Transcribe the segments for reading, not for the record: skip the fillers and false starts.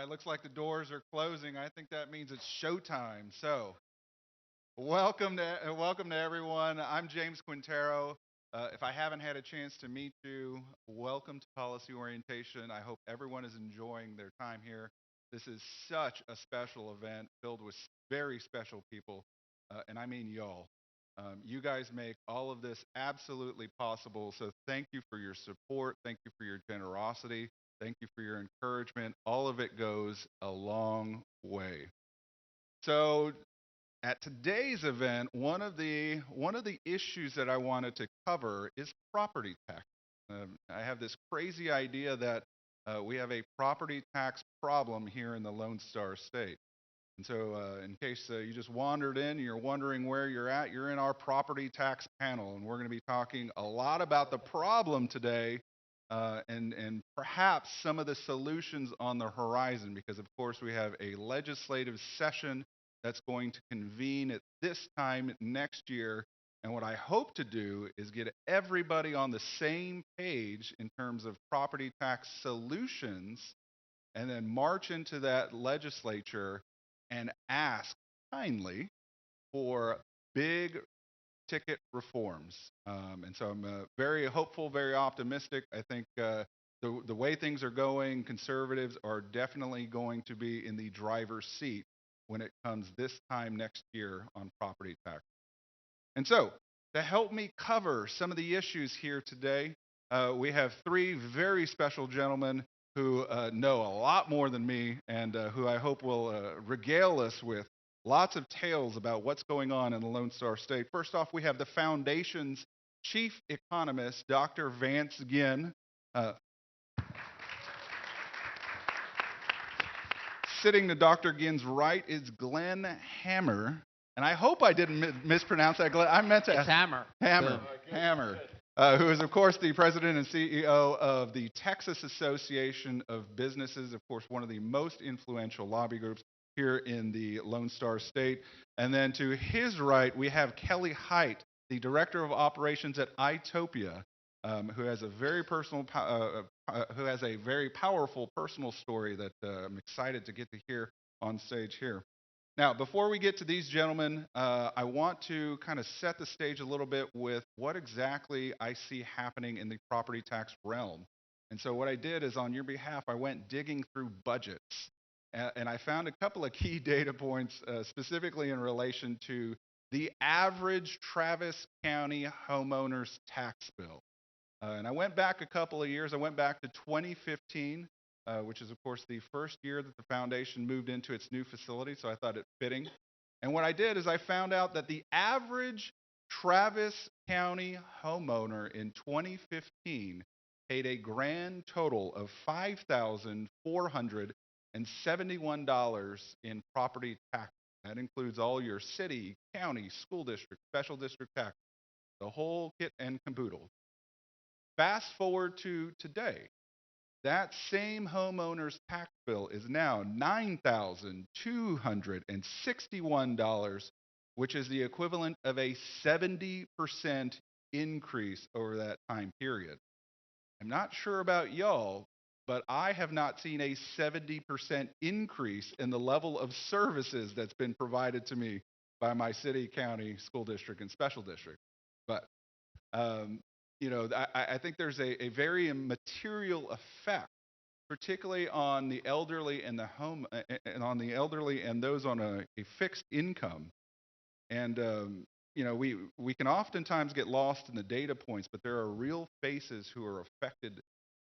right, looks like the doors are closing. I think that means it's showtime. So, welcome to everyone. I'm James Quintero. If I haven't had a chance to meet you, welcome to Policy Orientation. I hope everyone is enjoying their time here. This is such a special event filled with very special people, and I mean y'all. You guys make all of this absolutely possible. So thank you for your support. Thank you for your generosity. Thank you for your encouragement. All of it goes a long way. So at today's event, one of the issues that I wanted to cover is property tax. I have this crazy idea that we have a property tax problem here in the Lone Star State. And so, in case you just wandered in and you're wondering where you're in our property tax panel, and we're going to be talking a lot about the problem today, and perhaps some of the solutions on the horizon, because of course we have a legislative session that's going to convene at this time next year. And what I hope to do is get everybody on the same page in terms of property tax solutions, and then march into that legislature and ask kindly for big ticket reforms. And so I'm very hopeful, very optimistic. I think the way things are going, conservatives are definitely going to be in the driver's seat when it comes this time next year on property tax. And so, to help me cover some of the issues here today, we have three very special gentlemen who know a lot more than me, and who I hope will regale us with lots of tales about what's going on in the Lone Star State. First off, we have the Foundation's chief economist, Dr. Vance Ginn. Uh, Sitting to Dr. Ginn's right is Glenn Hammer. And I hope I didn't mispronounce that, Glenn. I meant to. It's Hammer. Hammer. Hammer. Who is, of course, the president and CEO of the Texas Association of Businesses, of course, one of the most influential lobby groups here in the Lone Star State. And then to his right, we have Kelly Haight, the director of operations at Eyetopia, who has a very who has a very powerful personal story that I'm excited to get to hear on stage here. Now, before we get to these gentlemen, I want to kind of set the stage a little bit with what exactly I see happening in the property tax realm. And so what I did is, on your behalf, I went digging through budgets, and I found a couple of key data points, specifically in relation to the average Travis County homeowner's tax bill. And I went back a couple of years. I went back to 2015. Which is, of course, the first year that the foundation moved into its new facility, so I thought it fitting. And what I did is I found out that the average Travis County homeowner in 2015 paid a grand total of $5,471 in property tax. That includes all your city, county, school district, special district tax, the whole kit and caboodle. Fast forward to today. That same homeowner's tax bill is now $9,261, which is the equivalent of a 70% increase over that time period. I'm not sure about y'all, but I have not seen a 70% increase in the level of services that's been provided to me by my city, county, school district, and special district. But I think there's a very material effect, particularly on the elderly and those on a fixed income. And we can oftentimes get lost in the data points, but there are real faces who are affected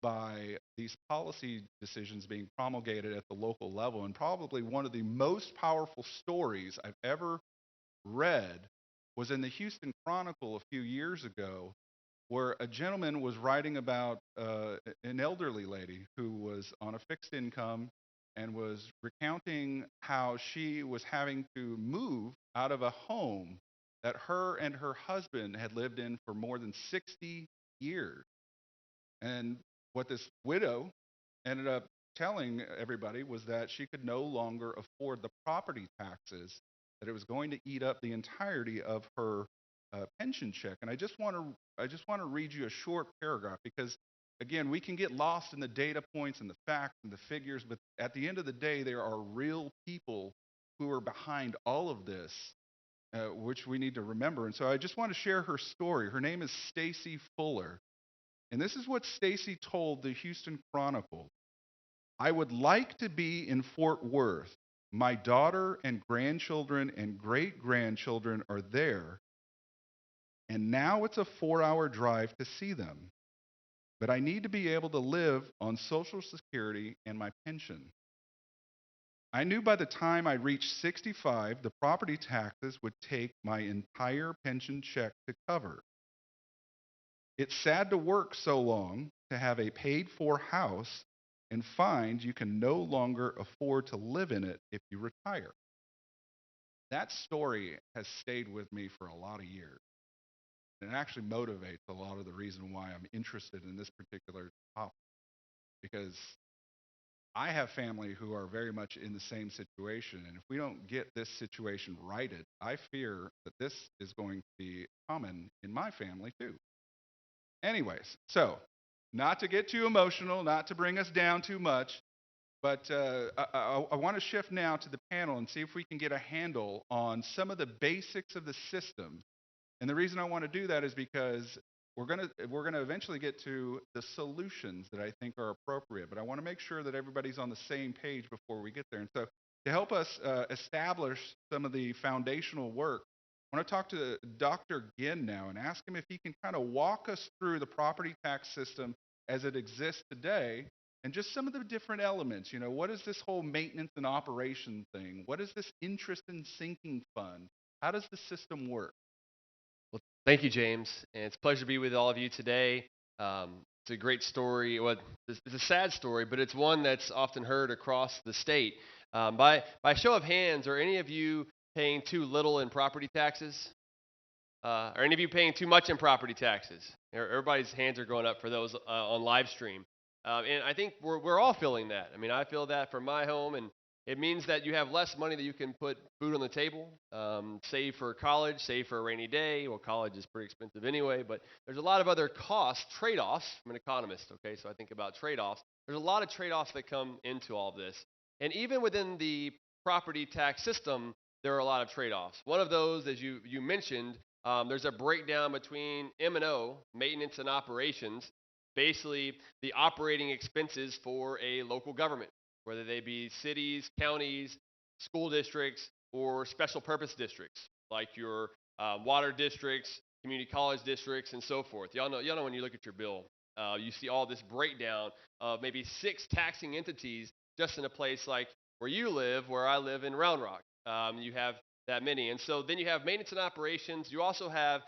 by these policy decisions being promulgated at the local level. And probably one of the most powerful stories I've ever read was in the Houston Chronicle a few years ago, where a gentleman was writing about an elderly lady who was on a fixed income and was recounting how she was having to move out of a home that her and her husband had lived in for more than 60 years. And what this widow ended up telling everybody was that she could no longer afford the property taxes, that it was going to eat up the entirety of her pension check. And I just want to read you a short paragraph, because again, we can get lost in the data points and the facts and the figures, but at the end of the day, there are real people who are behind all of this, which we need to remember. And so I just want to share her story. Her name is Stacy Fuller. And this is what Stacy told the Houston Chronicle. I would like to be in Fort Worth. My daughter and grandchildren and great-grandchildren are there, and now it's a 4-hour drive to see them. But I need to be able to live on Social Security and my pension. I knew by the time I reached 65, the property taxes would take my entire pension check to cover. It's sad to work so long, to have a paid-for house, and find you can no longer afford to live in it if you retire. That story has stayed with me for a lot of years. And it actually motivates a lot of the reason why I'm interested in this particular topic. Because I have family who are very much in the same situation. And if we don't get this situation righted, I fear that this is going to be common in my family too. Anyways, so not to get too emotional, not to bring us down too much, but I want to shift now to the panel and see if we can get a handle on some of the basics of the system. And the reason I want to do that is because we're going to eventually get to the solutions that I think are appropriate. But I want to make sure that everybody's on the same page before we get there. And so to help us establish some of the foundational work, I want to talk to Dr. Ginn now and ask him if he can kind of walk us through the property tax system as it exists today and just some of the different elements. You know, what is this whole maintenance and operation thing? What is this interest and sinking fund? How does the system work? Well, thank you, James, and it's a pleasure to be with all of you today. It's a great story. Well, it's a sad story, but it's one that's often heard across the state. By show of hands, are any of you paying too little in property taxes? Are any of you paying too much in property taxes? Everybody's hands are going up for those on live stream. And I think we're all feeling that. I mean, I feel that for my home, and it means that you have less money that you can put food on the table, save for college, save for a rainy day. Well, college is pretty expensive anyway, but there's a lot of other costs, trade-offs. I'm an economist, okay, so I think about trade-offs. There's a lot of trade-offs that come into all of this. And even within the property tax system, there are a lot of trade-offs. One of those, as you mentioned, there's a breakdown between M&O, maintenance and operations, basically the operating expenses for a local government, whether they be cities, counties, school districts, or special purpose districts, like your water districts, community college districts, and so forth. Y'all know when you look at your bill, you see all this breakdown of maybe 6 taxing entities just in a place like where you live, where I live in Round Rock. You have that many. And so then you have maintenance and operations. You also have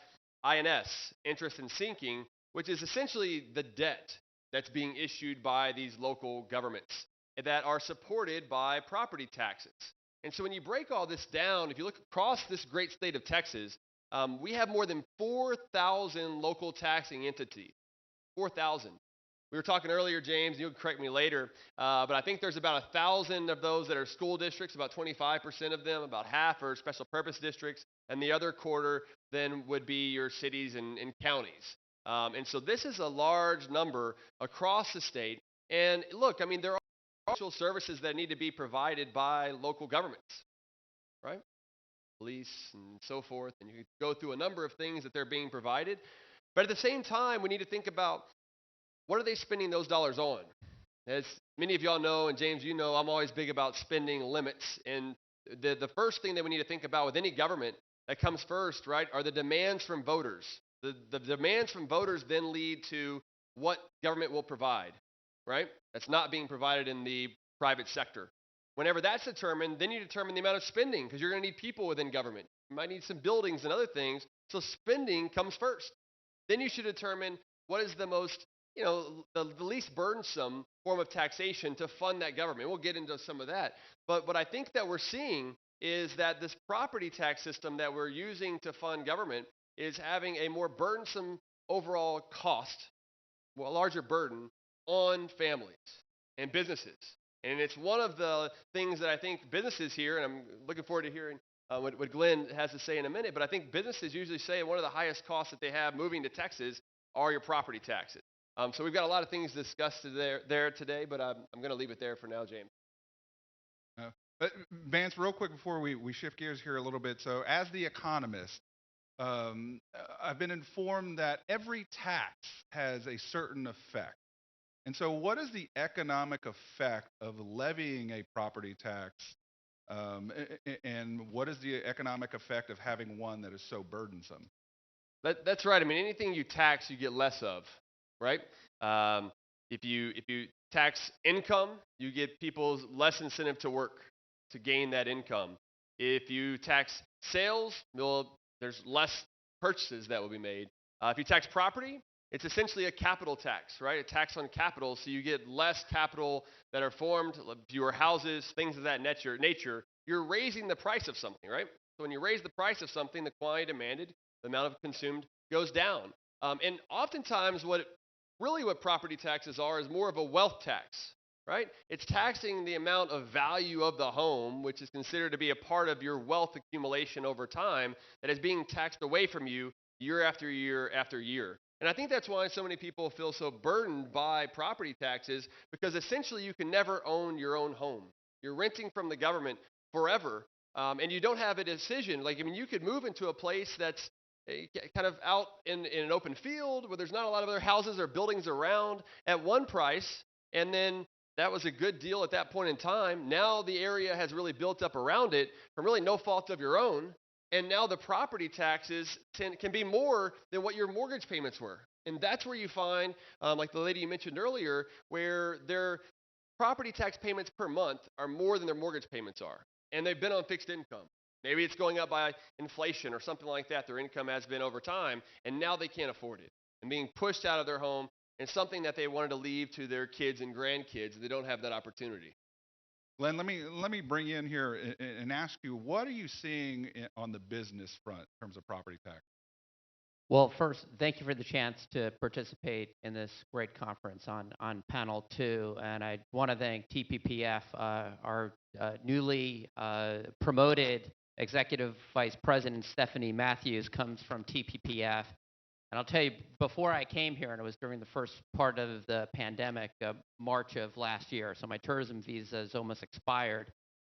INS, interest and sinking, which is essentially the debt that's being issued by these local governments that are supported by property taxes. And so when you break all this down, if you look across this great state of Texas, we have more than 4,000 local taxing entities. 4,000. We were talking earlier, James, you'll correct me later, but I think there's about 1,000 of those that are school districts, about 25% of them, about half are special purpose districts, and the other quarter then would be your cities and counties. And so this is a large number across the state. And look, I mean, there are social services that need to be provided by local governments, right? Police and so forth, and you could go through a number of things that they're being provided. But at the same time, we need to think about what are they spending those dollars on? As many of y'all know, and James, you know, I'm always big about spending limits. And the first thing that we need to think about with any government that comes first, right, are the demands from voters. The demands from voters then lead to what government will provide, right? That's not being provided in the private sector. Whenever that's determined, then you determine the amount of spending because you're going to need people within government. You might need some buildings and other things. So spending comes first. Then you should determine what is the most, the least burdensome form of taxation to fund that government. We'll get into some of that. But what I think that we're seeing is that this property tax system that we're using to fund government is having a more burdensome overall cost, well, a larger burden on families and businesses. And it's one of the things that I think businesses here, and I'm looking forward to hearing what Glenn has to say in a minute, but I think businesses usually say one of the highest costs that they have moving to Texas are your property taxes. So we've got a lot of things discussed there today, but I'm going to leave it there for now, James. Uh, Vance, real quick before we shift gears here a little bit. So, as the economist, I've been informed that every tax has a certain effect. And so, what is the economic effect of levying a property tax? And what is the economic effect of having one that is so burdensome? That's right. I mean, anything you tax, you get less of, right? Um, if you tax income, you get people less incentive to work to gain that income. If you tax sales, well, there's less purchases that will be made. If you tax property, it's essentially a capital tax, right? A tax on capital, so you get less capital that are formed, fewer houses, things of that nature. You're raising the price of something, right? So when you raise the price of something, the quantity demanded, the amount of consumed goes down. And oftentimes, what property taxes are is more of a wealth tax, right? It's taxing the amount of value of the home, which is considered to be a part of your wealth accumulation over time, that is being taxed away from you year after year after year. And I think that's why so many people feel so burdened by property taxes, because essentially you can never own your own home. You're renting from the government forever, and you don't have a decision. Like, I mean, you could move into a place that's kind of out in an open field where there's not a lot of other houses or buildings around at one price, and then that was a good deal at that point in time. Now the area has really built up around it from really no fault of your own, and now the property taxes can be more than what your mortgage payments were. And that's where you find, like the lady you mentioned earlier, where their property tax payments per month are more than their mortgage payments are, and they've been on fixed income. Maybe it's going up by inflation or something like that. Their income has been over time, and now they can't afford it and being pushed out of their home, and something that they wanted to leave to their kids and grandkids. They don't have that opportunity. Glenn, let me bring you in here and ask you, what are you seeing on the business front in terms of property tax? Well, first, thank you for the chance to participate in this great conference on panel 2. And I want to thank TPPF, our newly promoted Executive Vice President Stephanie Matthews comes from TPPF. And I'll tell you, before I came here, and it was during the first part of the pandemic, March of last year, so my tourism visa is almost expired.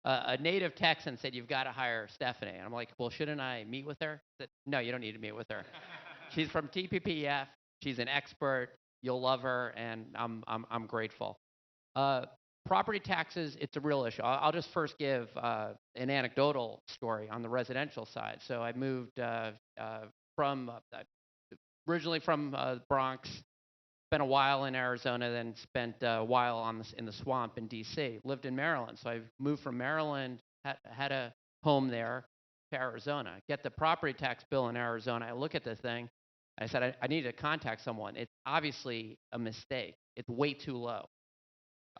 A native Texan said, "You've got to hire Stephanie." And I'm like, "Well, shouldn't I meet with her?" He said, "No, you don't need to meet with her. She's from TPPF. She's an expert. You'll love her, and I'm grateful." Property taxes, it's a real issue. I'll just first give an anecdotal story on the residential side. So I moved from originally from the Bronx, spent a while in Arizona, then spent a while in the swamp in D.C. Lived in Maryland, so I moved from Maryland, had a home there to Arizona. Get the property tax bill in Arizona. I look at the thing. I said, I need to contact someone. It's obviously a mistake. It's way too low.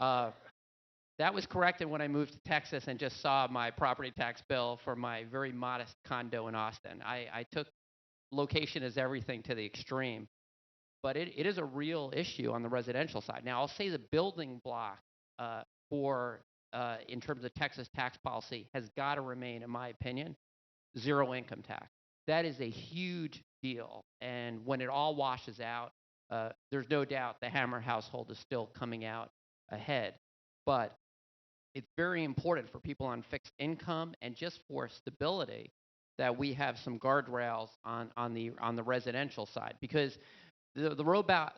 That was corrected when I moved to Texas and just saw my property tax bill for my very modest condo in Austin. I took location as everything to the extreme, but it is a real issue on the residential side. Now, I'll say the building block for in terms of Texas tax policy has got to remain, in my opinion, zero income tax. That is a huge deal, and when it all washes out, there's no doubt the Hammer household is still coming out ahead. But it's very important for people on fixed income and just for stability that we have some guardrails on the residential side, because the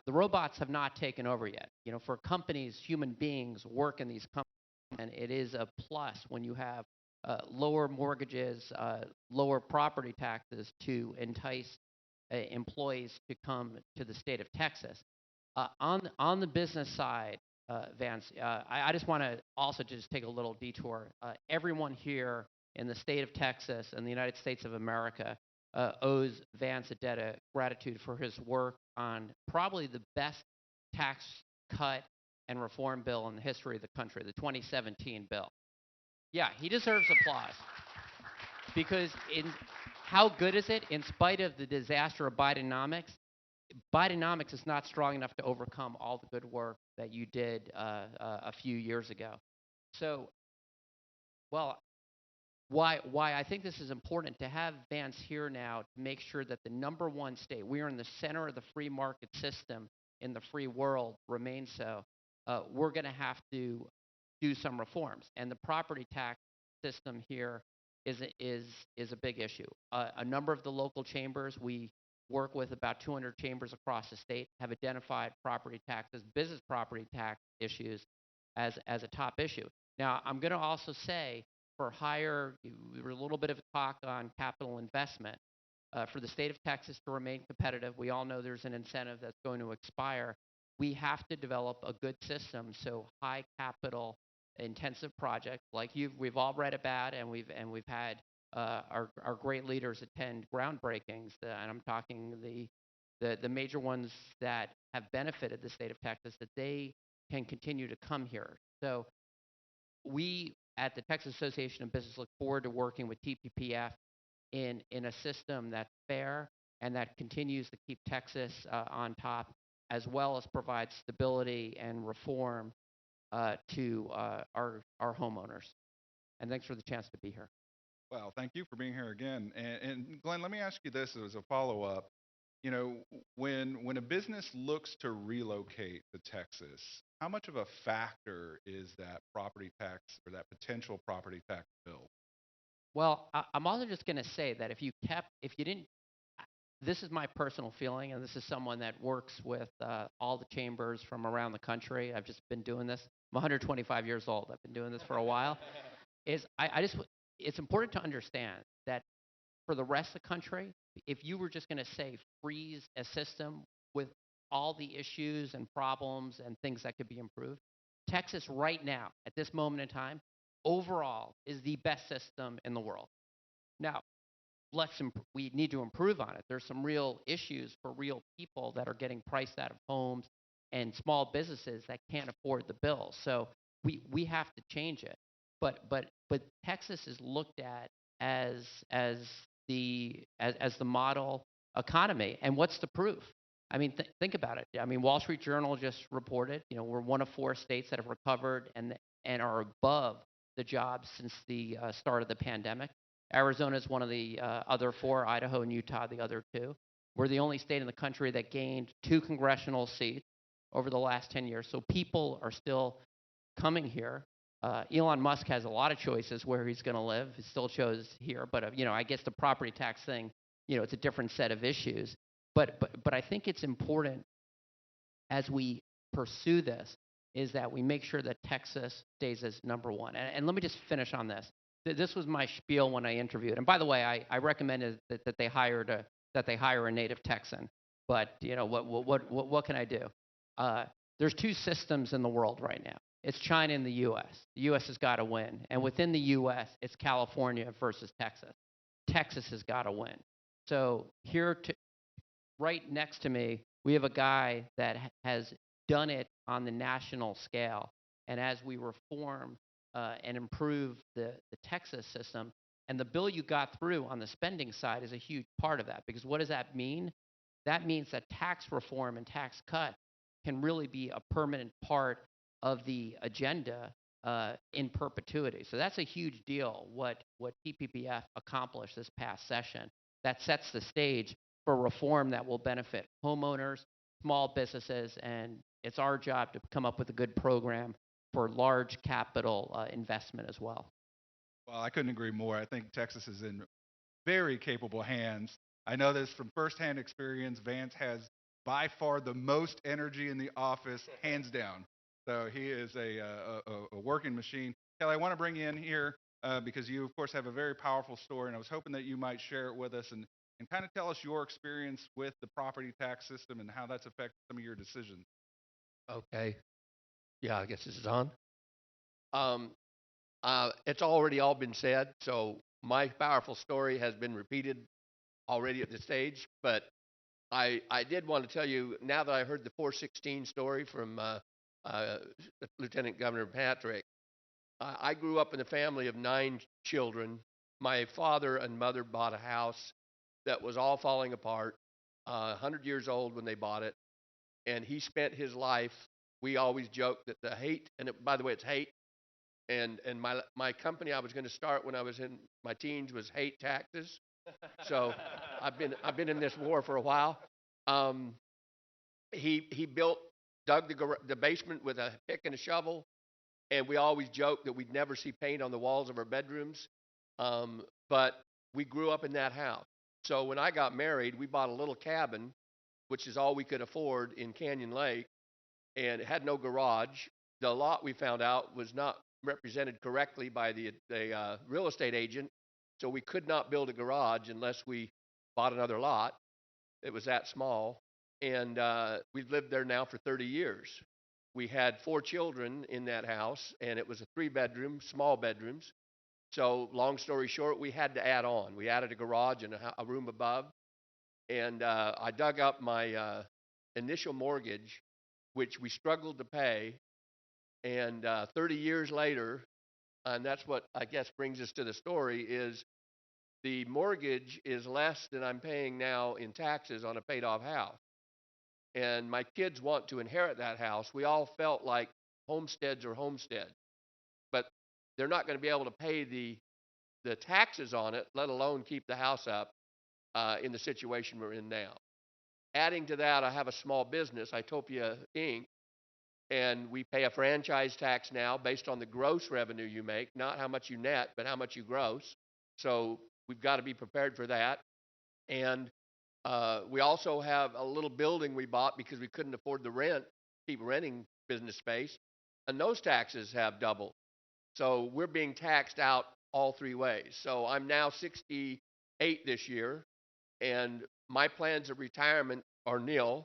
robots have not taken over yet. You know, for companies, human beings work in these companies, and it is a plus when you have lower mortgages, lower property taxes to entice employees to come to the state of Texas. On the business side, Vance, I just want to also just take a little detour. Everyone here in the state of Texas and the United States of America owes Vance a debt of gratitude for his work on probably the best tax cut and reform bill in the history of the country, the 2017 bill. Yeah, he deserves applause, because how good is it? In spite of the disaster of Bidenomics, Bidenomics is not strong enough to overcome all the good work that you did a few years ago. So, well, why I think this is important to have Vance here now to make sure that the #1 state, we are in the center of the free market system, in the free world remains so, we're going to have to do some reforms. And the property tax system here is a big issue. A number of the local chambers, we work with about 200 chambers across the state, have identified property taxes, business property tax issues as a top issue. Now, I'm going to also say for higher, there was a little bit of talk on capital investment. For the state of Texas to remain competitive, we all know there's an incentive that's going to expire. We have to develop a good system so high capital intensive projects like we've all read about, and we've had our great leaders attend groundbreakings, and I'm talking the major ones that have benefited the state of Texas, that they can continue to come here. So we at the Texas Association of Business look forward to working with TPPF in a system that's fair and that continues to keep Texas on top, as well as provide stability and reform to our homeowners. And thanks for the chance to be here. Well, thank you for being here again. And Glenn, let me ask you this as a follow-up. You know, when a business looks to relocate to Texas, how much of a factor is that property tax or that potential property tax bill? Well, I'm also just going to say that if you didn't, this is my personal feeling, and this is someone that works with all the chambers from around the country. I've just been doing this. I'm 125 years old. I've been doing this for a while. It's important to understand that for the rest of the country, if you were just going to say freeze a system with all the issues and problems and things that could be improved, Texas right now, at this moment in time, overall is the best system in the world. Now, we need to improve on it. There's some real issues for real people that are getting priced out of homes and small businesses that can't afford the bill. So we have to change it. But Texas is looked at as the model economy. And what's the proof? I mean, think about it. I mean, Wall Street Journal just reported, we're one of 4 states that have recovered and are above the jobs since the start of the pandemic. Arizona is one of the other 4, Idaho and Utah the other 2. We're the only state in the country that gained 2 congressional seats over the last 10 years. So people are still coming here. Elon Musk has a lot of choices where he's going to live. He still chose here, but I guess the property tax thing, it's a different set of issues. But I think it's important as we pursue this is that we make sure that Texas stays as number 1. And let me just finish on this. This was my spiel when I interviewed. And by the way, I recommended that they hire a native Texan. But what can I do? There's 2 systems in the world right now. It's China and the U.S. The U.S. has got to win. And within the U.S., it's California versus Texas. Texas has got to win. So right next to me, we have a guy that has done it on the national scale. And as we reform and improve the Texas system, and the bill you got through on the spending side is a huge part of that. Because what does that mean? That means that tax reform and tax cut can really be a permanent part of the agenda in perpetuity. So that's a huge deal, what TPPF accomplished this past session. That sets the stage for reform that will benefit homeowners, small businesses, and it's our job to come up with a good program for large capital investment as well. Well, I couldn't agree more. I think Texas is in very capable hands. I know this from firsthand experience. Vance has by far the most energy in the office, hands down. So he is a working machine. Kelly, I want to bring you in here because you, of course, have a very powerful story, and I was hoping that you might share it with us and kind of tell us your experience with the property tax system and how that's affected some of your decisions. Okay. Yeah, I guess this is on. It's already all been said, so my powerful story has been repeated already at this stage, but I did want to tell you, now that I heard the 416 story from Lieutenant Governor Patrick, I grew up in a family of 9 children. My father and mother bought a house that was all falling apart, 100 years old when they bought it, and he spent his life, we always joke that the Haight, and by the way, it's Haight, and my company I was going to start when I was in my teens was Haight Taxes. So I've been in this war for a while. He dug the basement with a pick and a shovel, and we always joked that we'd never see paint on the walls of our bedrooms. But we grew up in that house. So when I got married, we bought a little cabin, which is all we could afford in Canyon Lake, and it had no garage. The lot, we found out, was not represented correctly by the real estate agent, so we could not build a garage unless we bought another lot. It was that small, and we've lived there now for 30 years. We had 4 children in that house, and it was a 3-bedroom, small bedrooms. So long story short, we had to add on. We added a garage and a room above, and I dug up my initial mortgage, which we struggled to pay, and 30 years later, and that's what I guess brings us to the story, is the mortgage is less than I'm paying now in taxes on a paid-off house. And my kids want to inherit that house. We all felt like homesteads are homesteads, but they're not going to be able to pay the taxes on it, let alone keep the house up in the situation we're in now. Adding to that, I have a small business, Eyetopia Inc., and we pay a franchise tax now based on the gross revenue you make, not how much you net, but how much you gross. So we've got to be prepared for that. And we also have a little building we bought because we couldn't afford the rent, keep renting business space, and those taxes have doubled. So we're being taxed out all 3 ways. So I'm now 68 this year, and my plans of retirement are nil.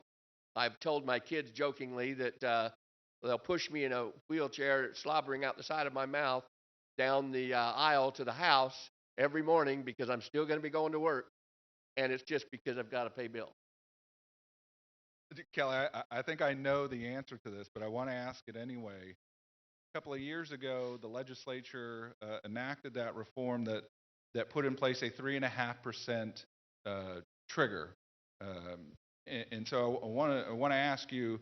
I've told my kids jokingly that they'll push me in a wheelchair, slobbering out the side of my mouth, down the aisle to the house every morning because I'm still going to be going to work, and it's just because I've got to pay bills. Kelly, I think I know the answer to this, but I want to ask it anyway. A couple of years ago, the legislature enacted that reform that put in place a 3.5% trigger. And so I want to ask you,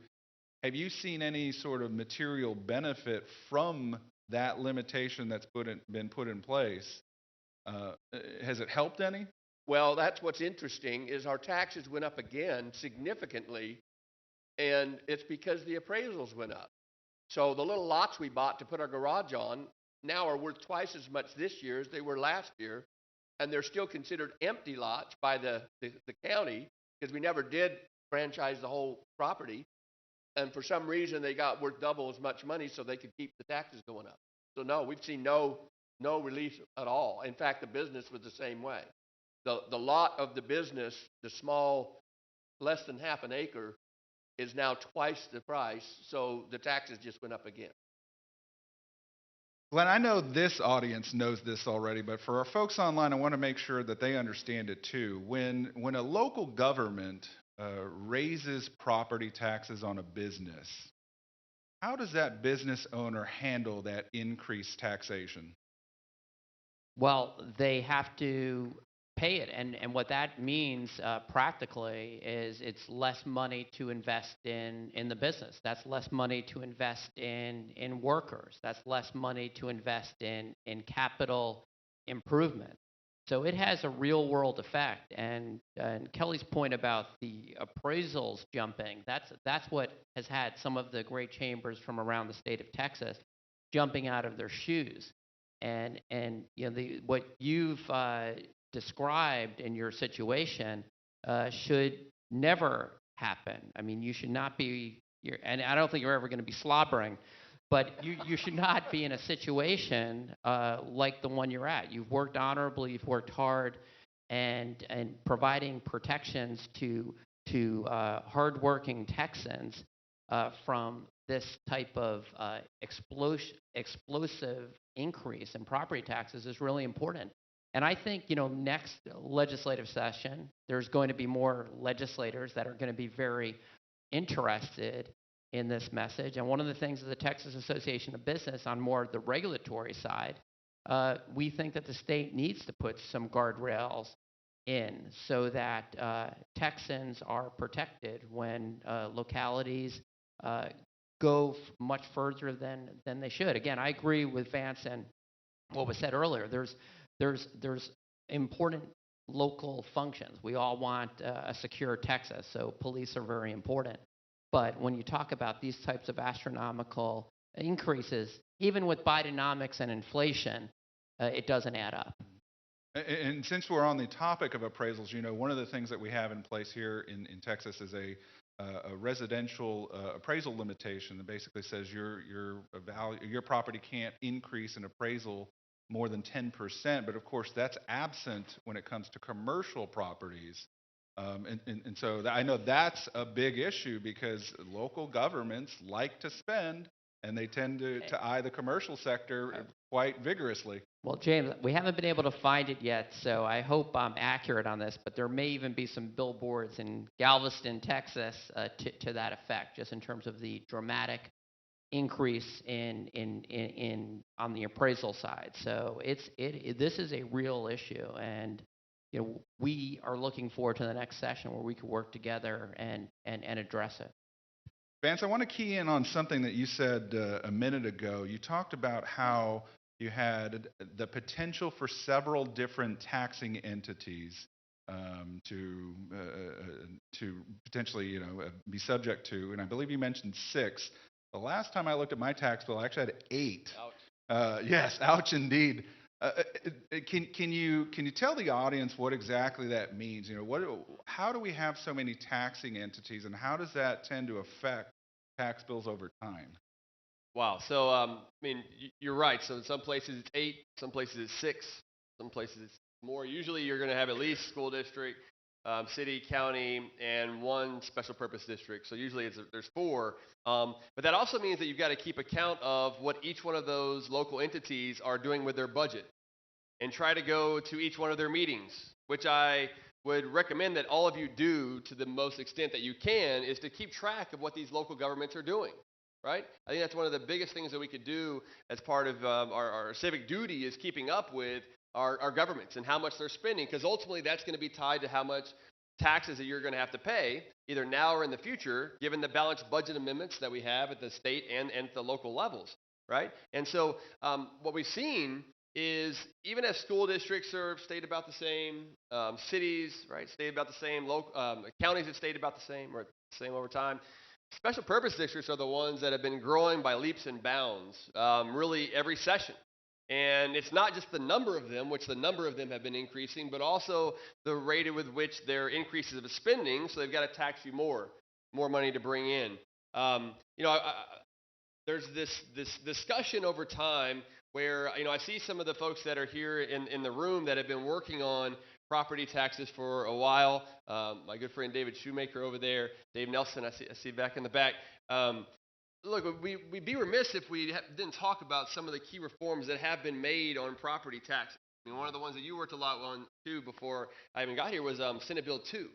have you seen any sort of material benefit from that limitation that's been put in place? Has it helped any? Well, that's what's interesting is our taxes went up again significantly, and it's because the appraisals went up. So the little lots we bought to put our garage on now are worth twice as much this year as they were last year, and they're still considered empty lots by the county because we never did franchise the whole property, and for some reason they got worth double as much money so they could keep the taxes going up. So no, we've seen no relief at all. In fact, the business was the same way. The lot of the business, the small, less than half an acre, is now twice the price, so the taxes just went up again. Glenn, I know this audience knows this already, but for our folks online, I want to make sure that they understand it too. When a local government raises property taxes on a business, how does that business owner handle that increased taxation? Well, they have to pay it, and what that means practically is it's less money to invest in the business. That's less money to invest in workers. That's less money to invest in capital improvement. So it has a real world effect. And Kelly's point about the appraisals jumping, that's what has had some of the great chambers from around the state of Texas jumping out of their shoes. And you know, what you've described in your situation should never happen. I mean, you should not be, and I don't think you're ever going to be slobbering, but you should not be in a situation like the one you're at. You've worked honorably, you've worked hard, and providing protections to hardworking Texans from this type of explosive increase in property taxes is really important. And I think, you know, next legislative session, there's going to be more legislators that are going to be very interested in this message. And one of the things is the Texas Association of Business on more the regulatory side, we think that the state needs to put some guardrails in so that Texans are protected when localities go much further than they should. Again, I agree with Vance and what was said earlier. There's important local functions. We all want a secure Texas, so police are very important. But when you talk about these types of astronomical increases, even with Bidenomics and inflation, it doesn't add up. And since we're on the topic of appraisals, one of the things that we have in place here in Texas is a residential appraisal limitation that basically says your property can't increase in appraisal more than 10%. But of course, that's absent when it comes to commercial properties. And so I know that's a big issue because local governments like to spend, and they tend to eye the commercial sector quite vigorously. Well, James, we haven't been able to find it yet, so I hope I'm accurate on this, but there may even be some billboards in Galveston, Texas, to that effect, just in terms of the dramatic increase on the appraisal side. So this is a real issue, and we are looking forward to the next session where we can work together and address it. Vance, I want to key in on something that you said a minute ago. You talked about how you had the potential for several different taxing entities to potentially, be subject to, and I believe you mentioned 6. The last time I looked at my tax bill, I actually had 8. Ouch. Yes, ouch indeed. Can you tell the audience what exactly that means? How do we have so many taxing entities, and how does that tend to affect tax bills over time? Wow. So, you're right. So in some places it's 8, some places it's 6, some places it's more. Usually you're going to have at least school district, city, county, and 1 special purpose district. So usually there's 4. But that also means that you've got to keep account of what each one of those local entities are doing with their budget and try to go to each one of their meetings, which I would recommend that all of you do to the most extent that you can, is to keep track of what these local governments are doing. Right? I think that's one of the biggest things that we could do as part of our civic duty, is keeping up with our governments and how much they're spending, because ultimately that's going to be tied to how much taxes that you're going to have to pay, either now or in the future, given the balanced budget amendments that we have at the state and at the local levels. Right? And so what we've seen is, even as school districts have stayed about the same, cities, right, stayed about the same, counties have stayed about the same or the same over time. Special purpose districts are the ones that have been growing by leaps and bounds, really every session. And it's not just the number of them, which the number of them have been increasing, but also the rate with which their increases of spending, so they've got to tax you more money to bring in. There's this discussion over time where, I see some of the folks that are here in the room that have been working on property taxes for a while. My good friend David Shoemaker over there, Dave Nelson, I see back in the back. Look, we'd be remiss if we didn't talk about some of the key reforms that have been made on property taxes. One of the ones that you worked a lot on too before I even got here was Senate Bill 2,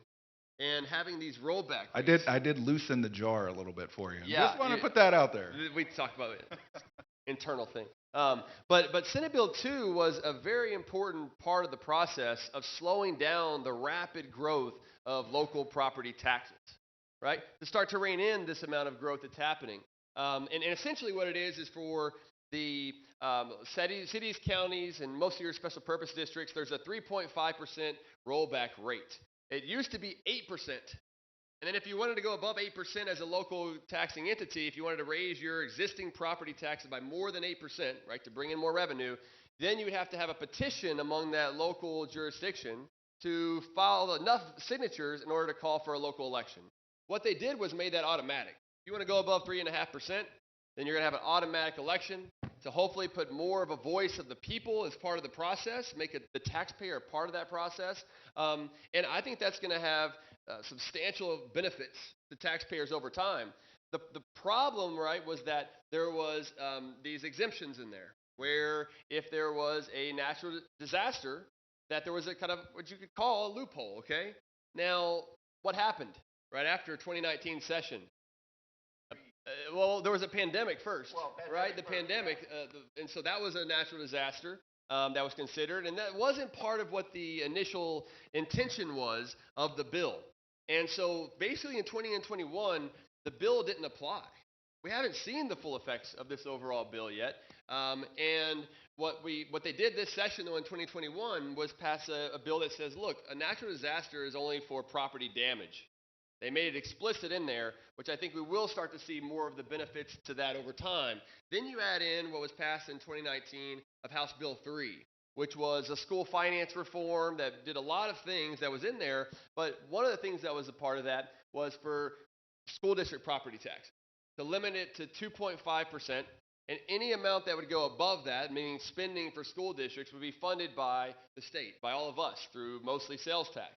and having these rollback rates. I did loosen the jar a little bit for you. Yeah, Just want to put that out there. We talked about it. Internal thing. But Senate Bill 2 was a very important part of the process of slowing down the rapid growth of local property taxes, right? To start to rein in this amount of growth that's happening. And essentially what it is for the cities, counties, and most of your special purpose districts, there's a 3.5% rollback rate. It used to be 8%. And then if you wanted to go above 8% as a local taxing entity, if you wanted to raise your existing property taxes by more than 8%, right, to bring in more revenue, then you would have to have a petition among that local jurisdiction to file enough signatures in order to call for a local election. What they did was made that automatic. If you want to go above 3.5%, then you're going to have an automatic election to hopefully put more of a voice of the people as part of the process, make the taxpayer a part of that process. And I think that's going to have substantial benefits to taxpayers over time. The problem, right, was that there was these exemptions in there, where if there was a natural disaster, that there was a kind of what you could call a loophole, okay? Now, what happened right after 2019 session? Well, there was a pandemic first, right? The pandemic, and so that was a natural disaster that was considered, and that wasn't part of what the initial intention was of the bill. And so basically in 20 and 21, the bill didn't apply. We haven't seen the full effects of this overall bill yet. And what they did this session, though, in 2021 was pass a bill that says, look, a natural disaster is only for property damage. They made it explicit in there, which I think we will start to see more of the benefits to that over time. Then you add in what was passed in 2019 of House Bill 3, which was a school finance reform that did a lot of things that was in there. But one of the things that was a part of that was for school district property tax, to limit it to 2.5%. And any amount that would go above that, meaning spending for school districts, would be funded by the state, by all of us, through mostly sales tax.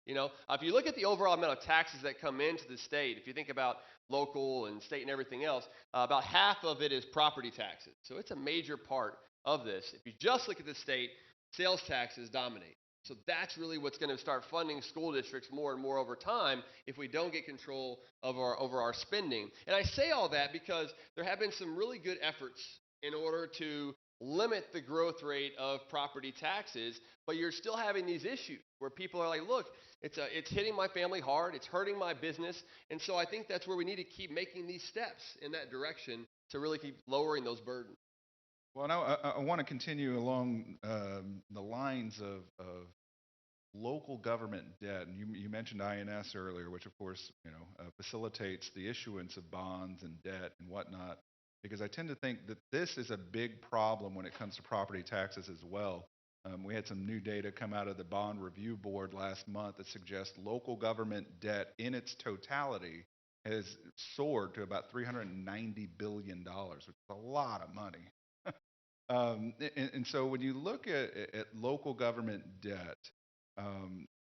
If you look at the overall amount of taxes that come into the state, if you think about local and state and everything else, about half of it is property taxes. So it's a major part of this. If you just look at the state, sales taxes dominate. So that's really what's going to start funding school districts more and more over time if we don't get control of over our spending. And I say all that because there have been some really good efforts in order to limit the growth rate of property taxes, but you're still having these issues where people are like, look, it's hitting my family hard, it's hurting my business, and so I think that's where we need to keep making these steps in that direction to really keep lowering those burdens. Well, now I want to continue along the lines of local government debt, and you mentioned INS earlier, which of course facilitates the issuance of bonds and debt and whatnot. Because I tend to think that this is a big problem when it comes to property taxes as well. We had some new data come out of the Bond Review Board last month that suggests local government debt in its totality has soared to about $390 billion, which is a lot of money. And so when you look at local government debt,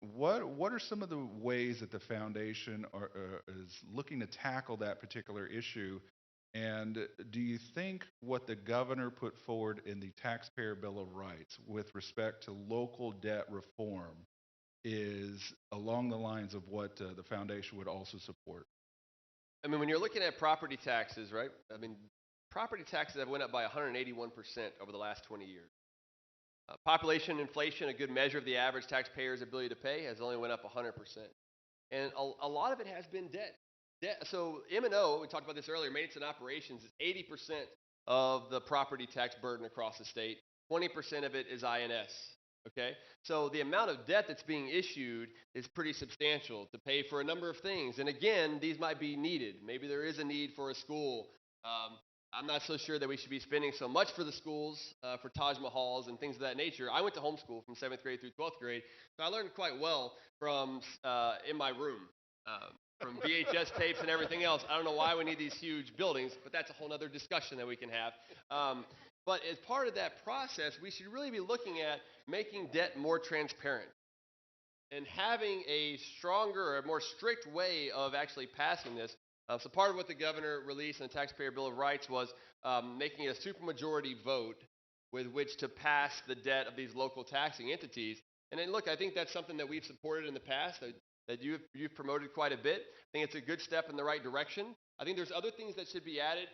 what are some of the ways that the foundation is looking to tackle that particular issue? And do you think what the governor put forward in the Taxpayer Bill of Rights with respect to local debt reform is along the lines of what the foundation would also support? I mean, when you're looking at property taxes, right? I mean, property taxes have went up by 181% over the last 20 years. Population inflation, a good measure of the average taxpayer's ability to pay, has only went up 100%. And a lot of it has been debt. So M&O, we talked about this earlier, maintenance and operations is 80% of the property tax burden across the state. 20% of it is INS. Okay, so the amount of debt that's being issued is pretty substantial to pay for a number of things. And again, these might be needed. Maybe there is a need for a school. I'm not so sure that we should be spending so much for the schools, for Taj Mahals and things of that nature. I went to homeschool from 7th grade through 12th grade, so I learned quite well from in my room. From VHS tapes and everything else. I don't know why we need these huge buildings, but that's a whole other discussion that we can have. But as part of that process, we should really be looking at making debt more transparent and having a stronger or more strict way of actually passing this. So part of what the governor released in the Taxpayer Bill of Rights was making a supermajority vote with which to pass the debt of these local taxing entities. And then look, I think that's something that we've supported in the past, that you've promoted quite a bit. I think it's a good step in the right direction. I think there's other things that should be added.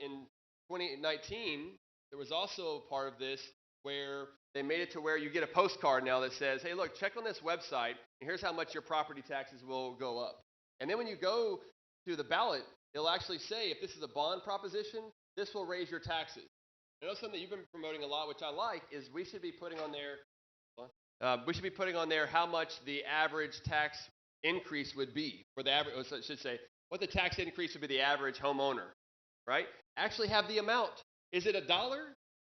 In 2019, there was also part of this where they made it to where you get a postcard now that says, hey, look, check on this website, and here's how much your property taxes will go up. And then when you go to the ballot, it'll actually say, if this is a bond proposition, this will raise your taxes. You know, something that you've been promoting a lot, which I like, is we should be putting on there how much the average tax increase would be for the average. So it should say what the tax increase would be the average homeowner, right? Actually have the amount. Is it $1?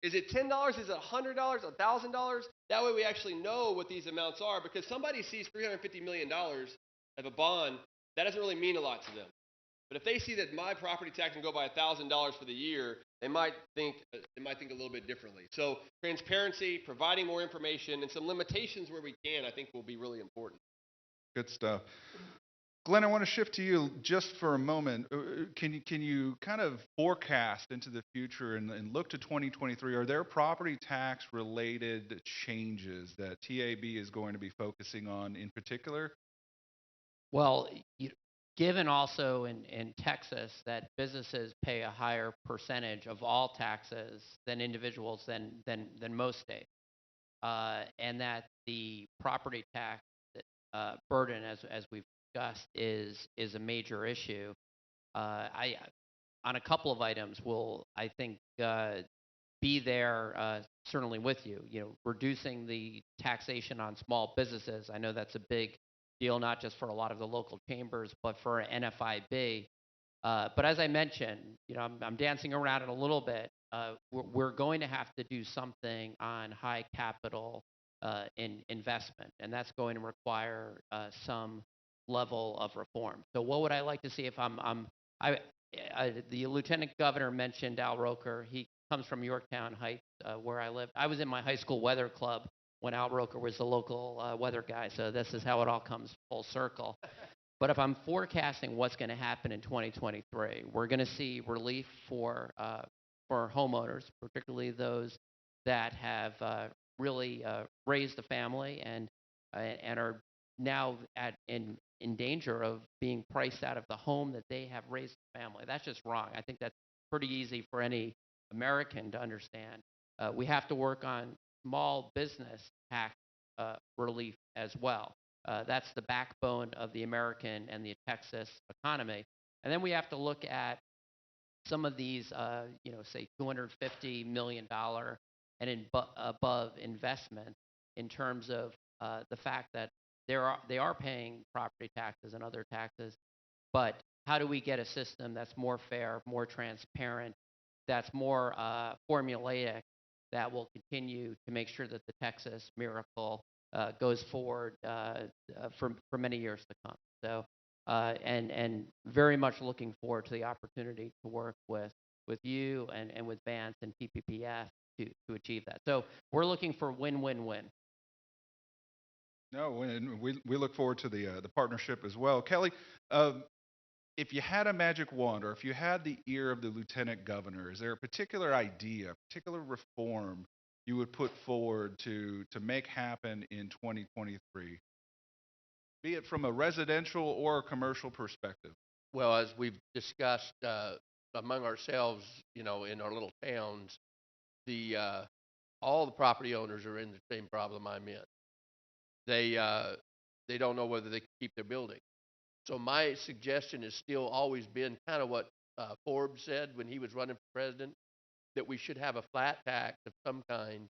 Is it $10? Is it $100? $1,000? That way we actually know what these amounts are, because somebody sees $350 million of a bond, that doesn't really mean a lot to them. But if they see that my property tax can go by $1,000 for the year, they might think a little bit differently. So transparency, providing more information, and some limitations where we can, I think will be really important. Good stuff. Glenn, I want to shift to you just for a moment. Can you kind of forecast into the future and look to 2023? Are there property tax related changes that TAB is going to be focusing on in particular? Well, given also in Texas that businesses pay a higher percentage of all taxes than individuals than most states, and that the property tax burden, as we've discussed, is a major issue. I on a couple of items will, I think, be there certainly with you. Reducing the taxation on small businesses. I know that's a big deal, not just for a lot of the local chambers, but for NFIB. But as I mentioned, I'm dancing around it a little bit. We're going to have to do something on high capital investment, and that's going to require some level of reform. So what would I like to see if the lieutenant governor mentioned Al Roker. He comes from Yorktown Heights, where I live. I was in my high school weather club when Al Roker was the local weather guy, so this is how it all comes full circle. But if I'm forecasting what's going to happen in 2023, we're going to see relief for homeowners, particularly those that have really raised a family and are now in danger of being priced out of the home that they have raised a family. That's just wrong. I think that's pretty easy for any American to understand. We have to work on small business tax relief as well. That's the backbone of the American and the Texas economy. And then we have to look at some of these, say $250 million and above investment in terms of the fact that they are paying property taxes and other taxes, but how do we get a system that's more fair, more transparent, that's more formulaic, that will continue to make sure that the Texas miracle goes forward for many years to come. So, and very much looking forward to the opportunity to work with you and with Vance and TPPF to achieve that. So we're looking for win-win-win. No, and we look forward to the partnership as well. Kelly, if you had a magic wand, or if you had the ear of the lieutenant governor, is there a particular idea, a particular reform you would put forward to make happen in 2023, be it from a residential or a commercial perspective? Well, as we've discussed among ourselves, in our little towns, all the property owners are in the same problem I'm in. They don't know whether they can keep their building. So my suggestion has still always been kind of what Forbes said when he was running for president, that we should have a flat tax of some kind,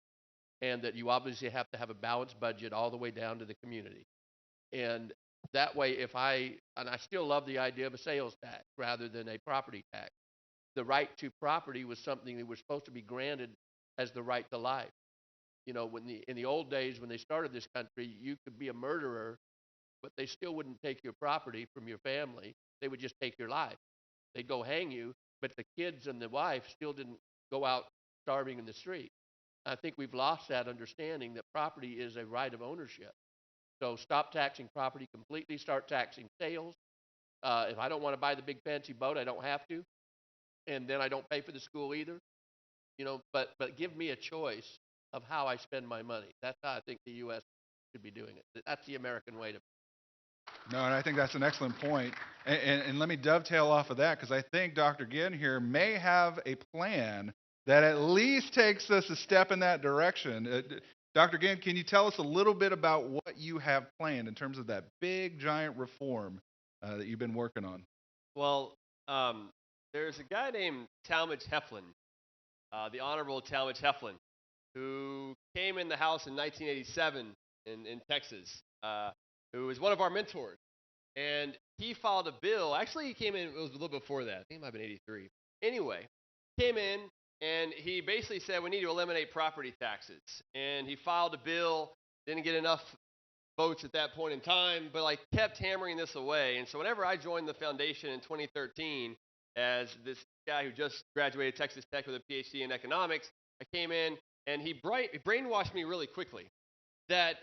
and that you obviously have to have a balanced budget all the way down to the community. And that way, I still love the idea of a sales tax rather than a property tax. The right to property was something that was supposed to be granted as the right to life. In the old days when they started this country, you could be a murderer, but they still wouldn't take your property from your family. They would just take your life. They'd go hang you, but the kids and the wife still didn't go out starving in the street. I think we've lost that understanding that property is a right of ownership. So stop taxing property completely, start taxing sales. If I don't want to buy the big fancy boat, I don't have to. And then I don't pay for the school either. But give me a choice of how I spend my money. That's how I think the U.S. should be doing it. That's the American way to. No, and I think that's an excellent point. And let me dovetail off of that, because I think Dr. Ginn here may have a plan that at least takes us a step in that direction. Dr. Ginn, can you tell us a little bit about what you have planned in terms of that big, giant reform that you've been working on? Well, there's a guy named Talmadge Heflin, the Honorable Talmadge Heflin, who came in the House in 1987 in Texas, who was one of our mentors. And he filed a bill. Actually, he came in, it was a little before that. I think it might have been 83. Anyway, came in, and he basically said we need to eliminate property taxes. And he filed a bill, didn't get enough votes at that point in time, but kept hammering this away. And so whenever I joined the foundation in 2013 as this guy who just graduated Texas Tech with a Ph.D. in economics, I came in, and he brainwashed me really quickly that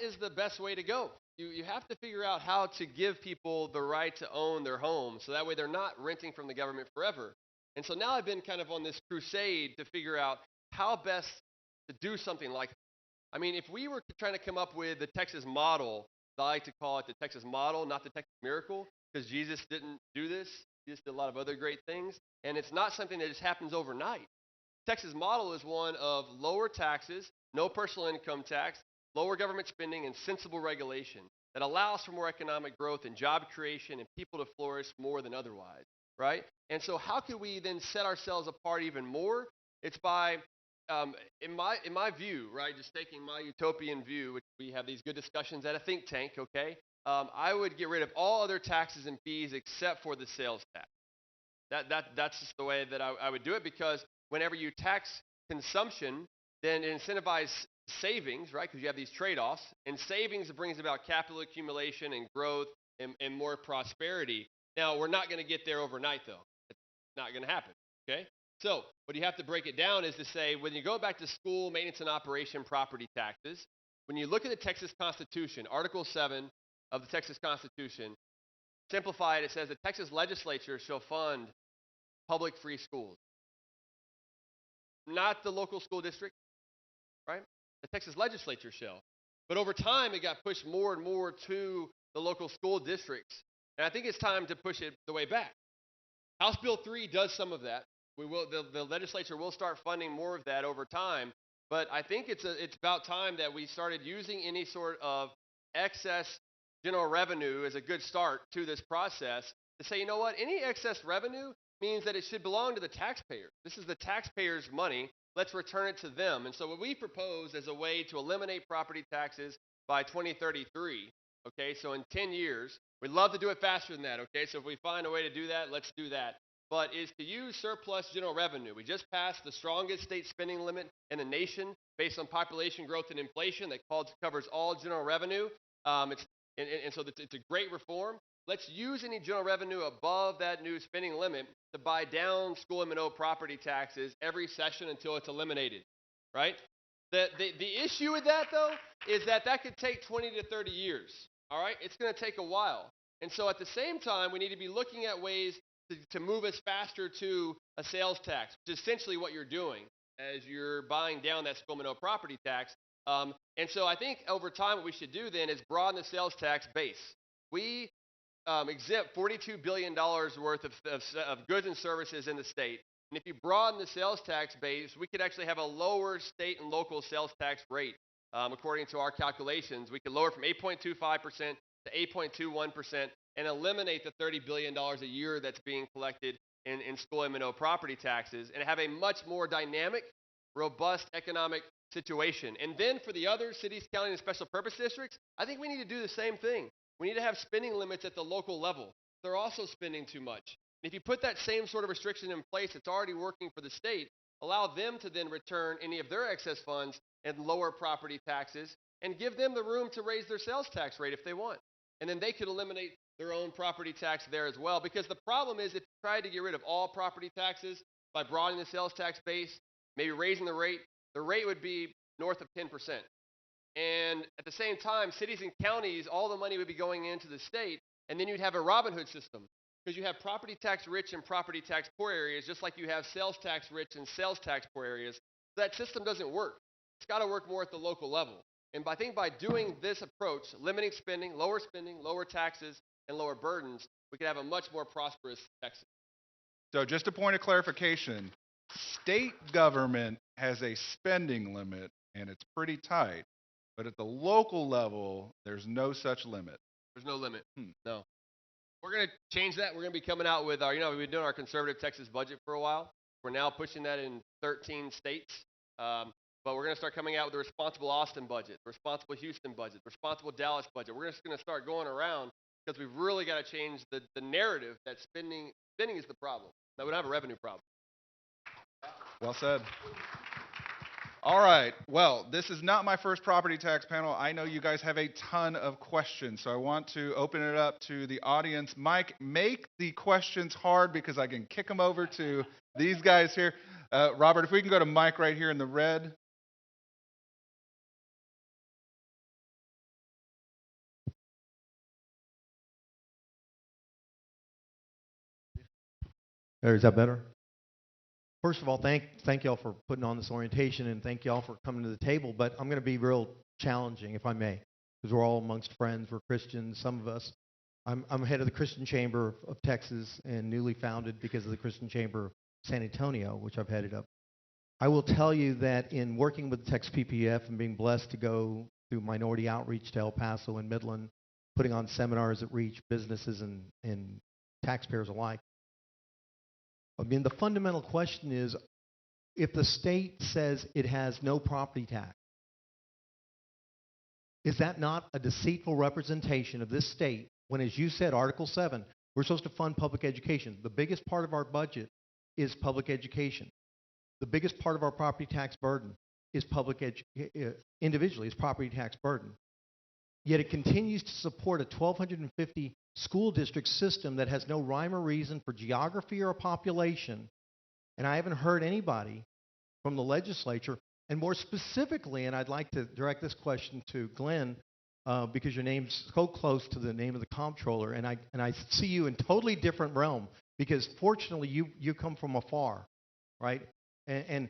is the best way to go. You have to figure out how to give people the right to own their home, so that way they're not renting from the government forever. And so now I've been kind of on this crusade to figure out how best to do something like that. I mean, if we were trying to come up with the Texas model, I like to call it the Texas model, not the Texas miracle, because Jesus didn't do this. Jesus did a lot of other great things, and it's not something that just happens overnight. Texas model is one of lower taxes, no personal income tax, lower government spending, and sensible regulation that allows for more economic growth and job creation and people to flourish more than otherwise, right? And so how can we then set ourselves apart even more? It's by, in my view, right, just taking my utopian view, which we have these good discussions at a think tank, okay? I would get rid of all other taxes and fees except for the sales tax. That's just the way that I would do it, because whenever you tax consumption, then it incentivizes savings, right? Because you have these trade-offs, and savings brings about capital accumulation and growth and more prosperity. Now, we're not going to get there overnight, though. It's not going to happen, okay? So what you have to break it down is to say, when you go back to school, maintenance and operation property taxes, when you look at the Texas Constitution, Article 7 of the Texas Constitution, simplified, it says the Texas legislature shall fund public free schools. Not the local school district, right? The Texas legislature shall. But over time, it got pushed more and more to the local school districts. And I think it's time to push it the way back. House Bill 3 does some of that. The legislature will start funding more of that over time. But I think it's about time that we started using any sort of excess general revenue as a good start to this process to say, you know what, any excess revenue means that it should belong to the taxpayer. This is the taxpayers' money. Let's return it to them. And so what we propose as a way to eliminate property taxes by 2033, okay, so in 10 years, we'd love to do it faster than that, okay, so if we find a way to do that, let's do that, but is to use surplus general revenue. We just passed the strongest state spending limit in the nation based on population growth and inflation that covers all general revenue. So it's a great reform. Let's use any general revenue above that new spending limit to buy down school M&O property taxes every session until it's eliminated, right? The issue with that, though, is that could take 20 to 30 years, all right? It's going to take a while. And so at the same time, we need to be looking at ways to move us faster to a sales tax, which is essentially what you're doing as you're buying down that school M&O property tax. And so I think over time what we should do then is broaden the sales tax base. We exempt $42 billion worth of goods and services in the state. And if you broaden the sales tax base, we could actually have a lower state and local sales tax rate. According to our calculations, we could lower it from 8.25% to 8.21% and eliminate the $30 billion a year that's being collected in school M&O property taxes and have a much more dynamic, robust economic situation. And then for the other cities, counties, and special purpose districts, I think we need to do the same thing. We need to have spending limits at the local level. They're also spending too much. If you put that same sort of restriction in place that's already working for the state, allow them to then return any of their excess funds and lower property taxes and give them the room to raise their sales tax rate if they want. And then they could eliminate their own property tax there as well. Because the problem is if you try to get rid of all property taxes by broadening the sales tax base, maybe raising the rate would be north of 10%. And at the same time, cities and counties, all the money would be going into the state, and then you'd have a Robin Hood system because you have property tax rich and property tax poor areas, just like you have sales tax rich and sales tax poor areas. That system doesn't work. It's got to work more at the local level. And I think by doing this approach, limiting spending, lower taxes, and lower burdens, we could have a much more prosperous Texas. So just a point of clarification, state government has a spending limit, and it's pretty tight. But at the local level, there's no such limit. There's no limit. No. We're going to change that. We're going to be coming out with we've been doing our conservative Texas budget for a while. We're now pushing that in 13 states. But we're going to start coming out with the responsible Austin budget, the responsible Houston budget, the responsible Dallas budget. We're just going to start going around because we've really got to change the narrative that spending is the problem, that we don't have a revenue problem. Well said. All right. Well, this is not my first property tax panel. I know you guys have a ton of questions, so I want to open it up to the audience. Mike, make the questions hard because I can kick them over to these guys here. Robert, if we can go to Mike right here in the red. Is that better? First of all, thank y'all for putting on this orientation, and thank y'all for coming to the table. But I'm going to be real challenging, if I may, because we're all amongst friends. We're Christians, some of us. I'm head of the Christian Chamber of Texas and newly founded because of the Christian Chamber of San Antonio, which I've headed up. I will tell you that in working with the Texas TPPF and being blessed to go through minority outreach to El Paso and Midland, putting on seminars that reach businesses and taxpayers alike, I mean, the fundamental question is, if the state says it has no property tax, Is that not a deceitful representation of this state when, as you said, Article 7, we're supposed to fund public education? The biggest part of our budget is public education. The biggest part of our property tax burden is individually is property tax burden. Yet it continues to support a 1,250 school district system that has no rhyme or reason for geography or population. And I haven't heard anybody from the legislature, and more specifically, and I'd like to direct this question to Glenn, because your name's so close to the name of the comptroller, and I see you in totally different realm, because fortunately you come from afar, right? And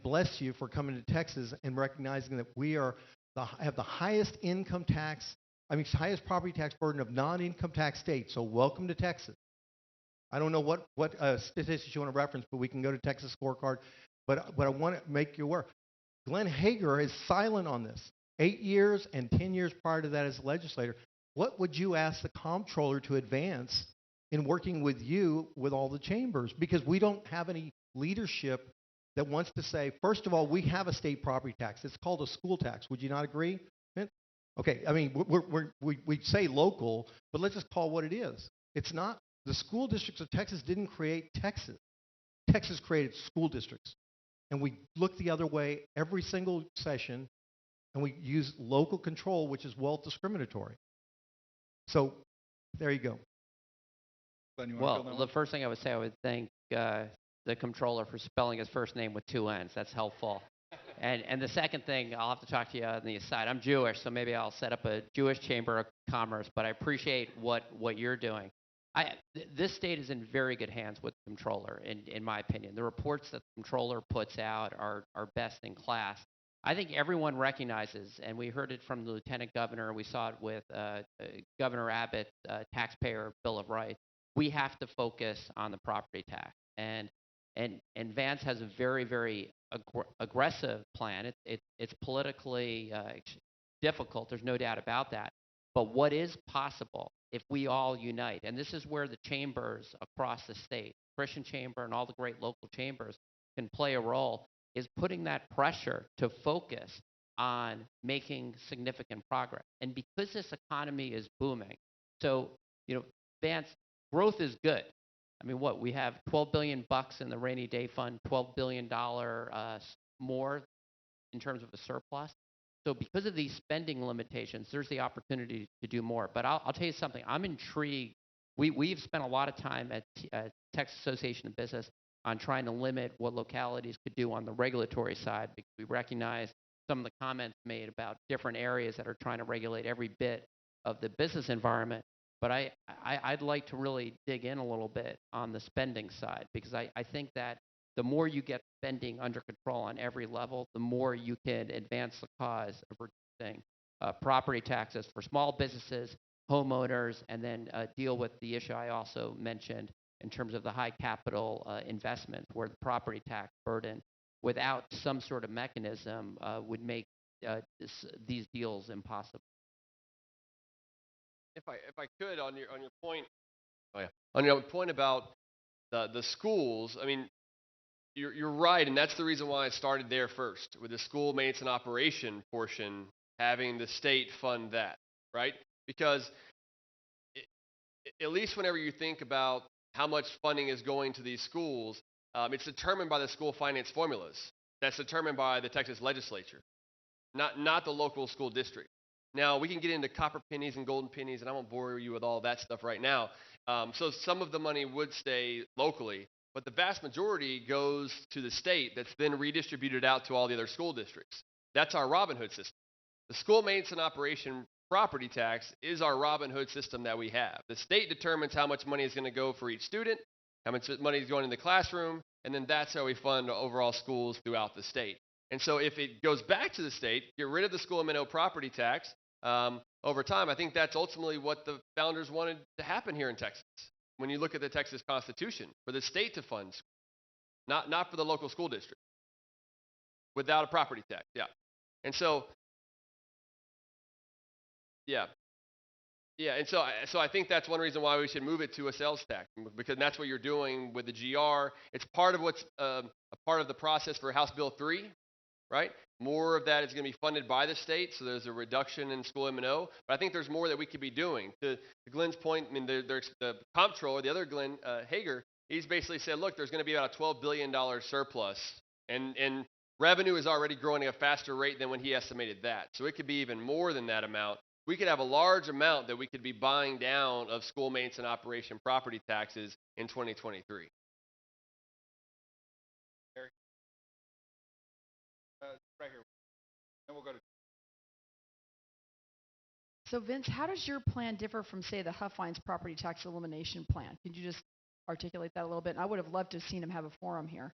bless you for coming to Texas and recognizing that we have the highest income tax, highest property tax burden of non-income tax states. So welcome to Texas. I don't know what statistics you want to reference, but we can go to Texas scorecard. But I want to make you aware. Glenn Hager is silent on this. 8 years and 10 years prior to that as a legislator. What would you ask the comptroller to advance in working with you with all the chambers? Because we don't have any leadership that wants to say, first of all, we have a state property tax. It's called a school tax. Would you not agree? Okay, we say local, but let's just call it what it is. It's not. The school districts of Texas didn't create Texas. Texas created school districts. And we look the other way every single session, and we use local control, which is wealth discriminatory. So there you go. Glenn, you want to Well, the first thing I would say, I would thank the comptroller for spelling his first name with 2 N's. That's helpful. And the second thing, I'll have to talk to you on the aside. I'm Jewish, so maybe I'll set up a Jewish Chamber of Commerce, but I appreciate what you're doing. This state is in very good hands with the comptroller, in my opinion. The reports that the comptroller puts out are best in class. I think everyone recognizes, and we heard it from the lieutenant governor, we saw it with Governor Abbott's taxpayer Bill of Rights. We have to focus on the property tax. And Vance has a very, very aggressive plan. It's politically difficult. There's no doubt about that. But what is possible if we all unite, and this is where the chambers across the state, Christian Chamber and all the great local chambers can play a role, is putting that pressure to focus on making significant progress. And because this economy is booming, so, Vance, growth is good. We have $12 billion in the rainy day fund, $12 billion more in terms of a surplus. So because of these spending limitations, there's the opportunity to do more. But I'll tell you something. I'm intrigued. We've spent a lot of time at Texas Association of Business on trying to limit what localities could do on the regulatory side, because we recognize some of the comments made about different areas that are trying to regulate every bit of the business environment. But I'd like to really dig in a little bit on the spending side, because I think that the more you get spending under control on every level, the more you can advance the cause of reducing property taxes for small businesses, homeowners, and then deal with the issue I also mentioned in terms of the high capital investments, where the property tax burden, without some sort of mechanism, would make these deals impossible. If I could, on your point, on your point about the schools, you're right, and that's the reason why I started there first, with the school maintenance and operation portion, having the state fund that, right? Because at least whenever you think about how much funding is going to these schools, it's determined by the school finance formulas. That's determined by the Texas legislature, not the local school district. Now, we can get into copper pennies and golden pennies, and I won't bore you with all that stuff right now. So some of the money would stay locally, but the vast majority goes to the state that's then redistributed out to all the other school districts. That's our Robin Hood system. The school maintenance and operation property tax is our Robin Hood system that we have. The state determines how much money is going to go for each student, how much money is going in the classroom, and then that's how we fund overall schools throughout the state. And so if it goes back to the state, get rid of the school M&O property tax, over time, I think that's ultimately what the founders wanted to happen here in Texas. When you look at the Texas Constitution, for the state to fund, not for the local school district, without a property tax, yeah. And so, yeah, and so I think that's one reason why we should move it to a sales tax, because that's what you're doing with the GR. It's part of what's a part of the process for House Bill 3, right? More of that is going to be funded by the state, so there's a reduction in school M&O. But I think there's more that we could be doing. To Glenn's point, I mean, there's the comptroller, the other Glenn Hager, he's basically said, look, there's going to be about a $12 billion surplus, and revenue is already growing at a faster rate than when he estimated that. So it could be even more than that amount. We could have a large amount that we could be buying down of school maintenance and operation property taxes in 2023. Right here. Then we'll go to. So Vince, how does your plan differ from, say, the Huffines property tax elimination plan? Could you just articulate that a little bit? And I would have loved to have seen him have a forum here.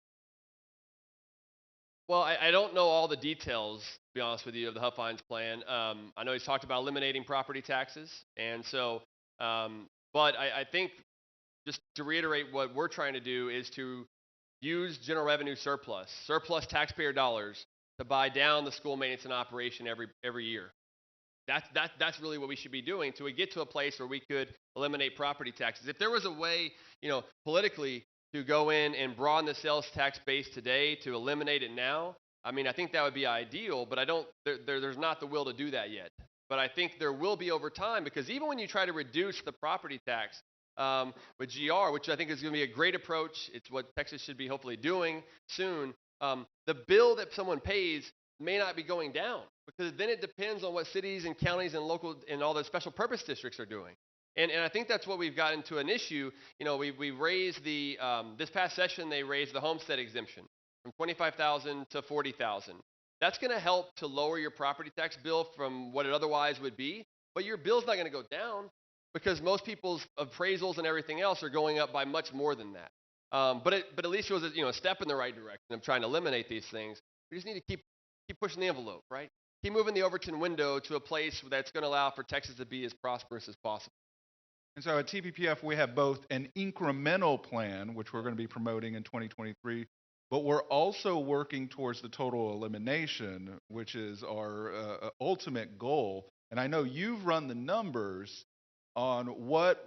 Well, I don't know all the details, to be honest with you, of the Huffines plan. I know he's talked about eliminating property taxes, and so, but I think just to reiterate, what we're trying to do is to use general revenue surplus taxpayer dollars to buy down the school maintenance and operation every year. That's really what we should be doing till we get to a place where we could eliminate property taxes. If there was a way, politically, to go in and broaden the sales tax base today to eliminate it now, I mean, I think that would be ideal, but there's not the will to do that yet. But I think there will be over time, because even when you try to reduce the property tax with GR, which I think is going to be a great approach, it's what Texas should be hopefully doing soon, the bill that someone pays may not be going down, because then it depends on what cities and counties and local and all the special purpose districts are doing. And I think that's what we've gotten to an issue. We raised this past session, they raised the Homestead Exemption from $25,000 to $40,000. That's going to help to lower your property tax bill from what it otherwise would be, but your bill's not going to go down because most people's appraisals and everything else are going up by much more than that. But at least it was a step in the right direction of trying to eliminate these things. We just need to keep pushing the envelope, right? Keep moving the Overton window to a place that's going to allow for Texas to be as prosperous as possible. And so at TPPF, we have both an incremental plan, which we're going to be promoting in 2023, but we're also working towards the total elimination, which is our ultimate goal. And I know you've run the numbers on what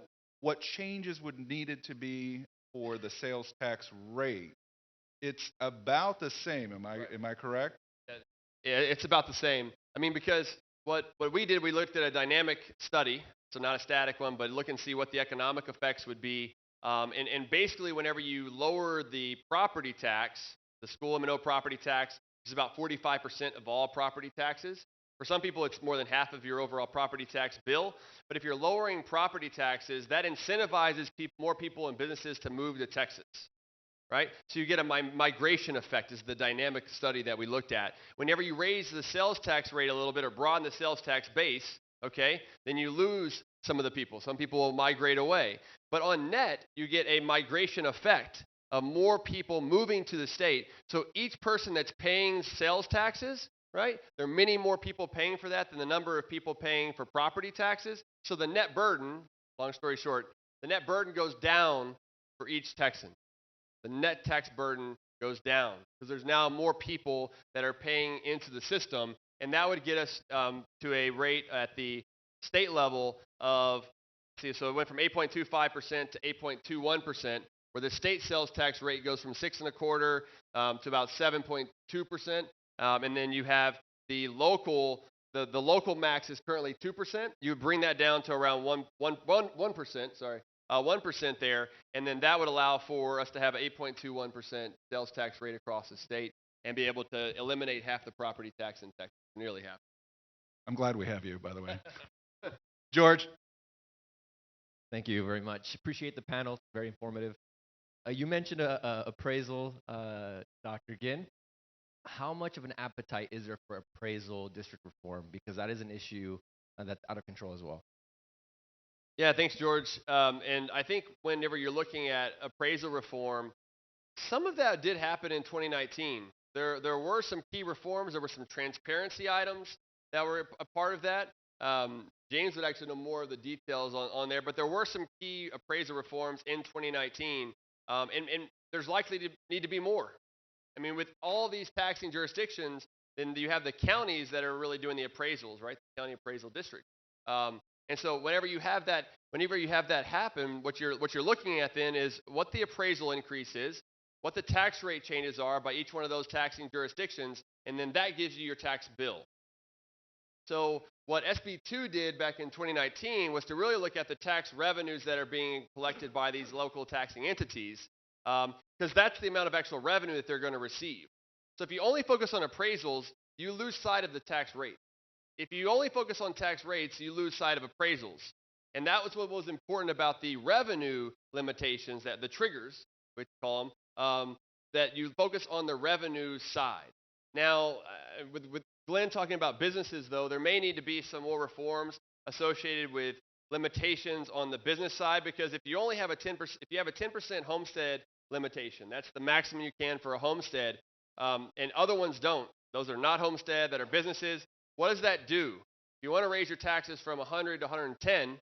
changes would needed to be for the sales tax rate. It's about the same. Am I correct? Yeah, it's about the same. I mean, because what we did, we looked at a dynamic study, so not a static one, but look and see what the economic effects would be. And basically, whenever you lower the property tax, the school M&O property tax, which is about 45% of all property taxes. For some people, it's more than half of your overall property tax bill. But if you're lowering property taxes, that incentivizes more people and businesses to move to Texas. Right? So you get a migration effect is the dynamic study that we looked at. Whenever you raise the sales tax rate a little bit or broaden the sales tax base, okay, then you lose some of the people. Some people will migrate away. But on net, you get a migration effect of more people moving to the state. So each person that's paying sales taxes, right, there are many more people paying for that than the number of people paying for property taxes. So the net burden, long story short, the net burden goes down for each Texan. The net tax burden goes down because there's now more people that are paying into the system, and that would get us to a rate at the state level of, so it went from 8.25% to 8.21%, where the state sales tax rate goes from 6.25% to about 7.2%, and then you have the local max is currently 2%. You bring that down to around 1%. Sorry. 1% there, and then that would allow for us to have an 8.21% sales tax rate across the state and be able to eliminate half the property tax in Texas, nearly half. I'm glad we have you, by the way. George? Thank you very much. Appreciate the panel. Very informative. You mentioned appraisal, Dr. Ginn. How much of an appetite is there for appraisal district reform? Because that is an issue that's out of control as well. Yeah, thanks, George. And I think whenever you're looking at appraisal reform, some of that did happen in 2019. There were some key reforms. There were some transparency items that were a part of that. James would actually know more of the details on there, but there were some key appraisal reforms in 2019, and there's likely to need to be more. I mean, with all these taxing jurisdictions, then you have the counties that are really doing the appraisals, right? The county appraisal district. And so whenever you have that happen, what you're looking at then is what the appraisal increase is, what the tax rate changes are by each one of those taxing jurisdictions, and then that gives you your tax bill. So what SB 2 did back in 2019 was to really look at the tax revenues that are being collected by these local taxing entities, because that's the amount of actual revenue that they're going to receive. So if you only focus on appraisals, you lose sight of the tax rate. If you only focus on tax rates, you lose sight of appraisals. And that was what was important about the revenue limitations, that the triggers, which we call them, that you focus on the revenue side. Now, with Glenn talking about businesses, though, there may need to be some more reforms associated with limitations on the business side, because if you only have a 10%, if you have a 10% homestead limitation, that's the maximum you can for a homestead, and other ones don't. Those are not homestead, that are businesses. What does that do? If you want to raise your taxes from 100 to 110,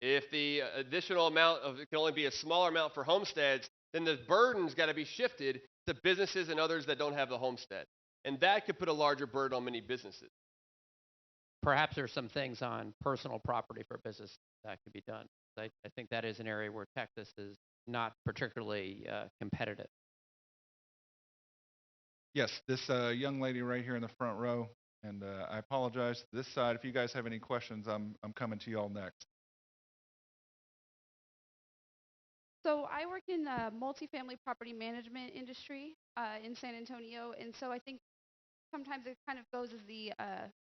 if the additional amount of it can only be a smaller amount for homesteads, then the burden's got to be shifted to businesses and others that don't have the homestead. And that could put a larger burden on many businesses. Perhaps there's some things on personal property for business that could be done. I think that is an area where Texas is not particularly competitive. Yes, this young lady right here in the front row, and I apologize to this side. If you guys have any questions, I'm coming to you all next. So I work in the multifamily property management industry in San Antonio, and so I think sometimes it kind of goes as the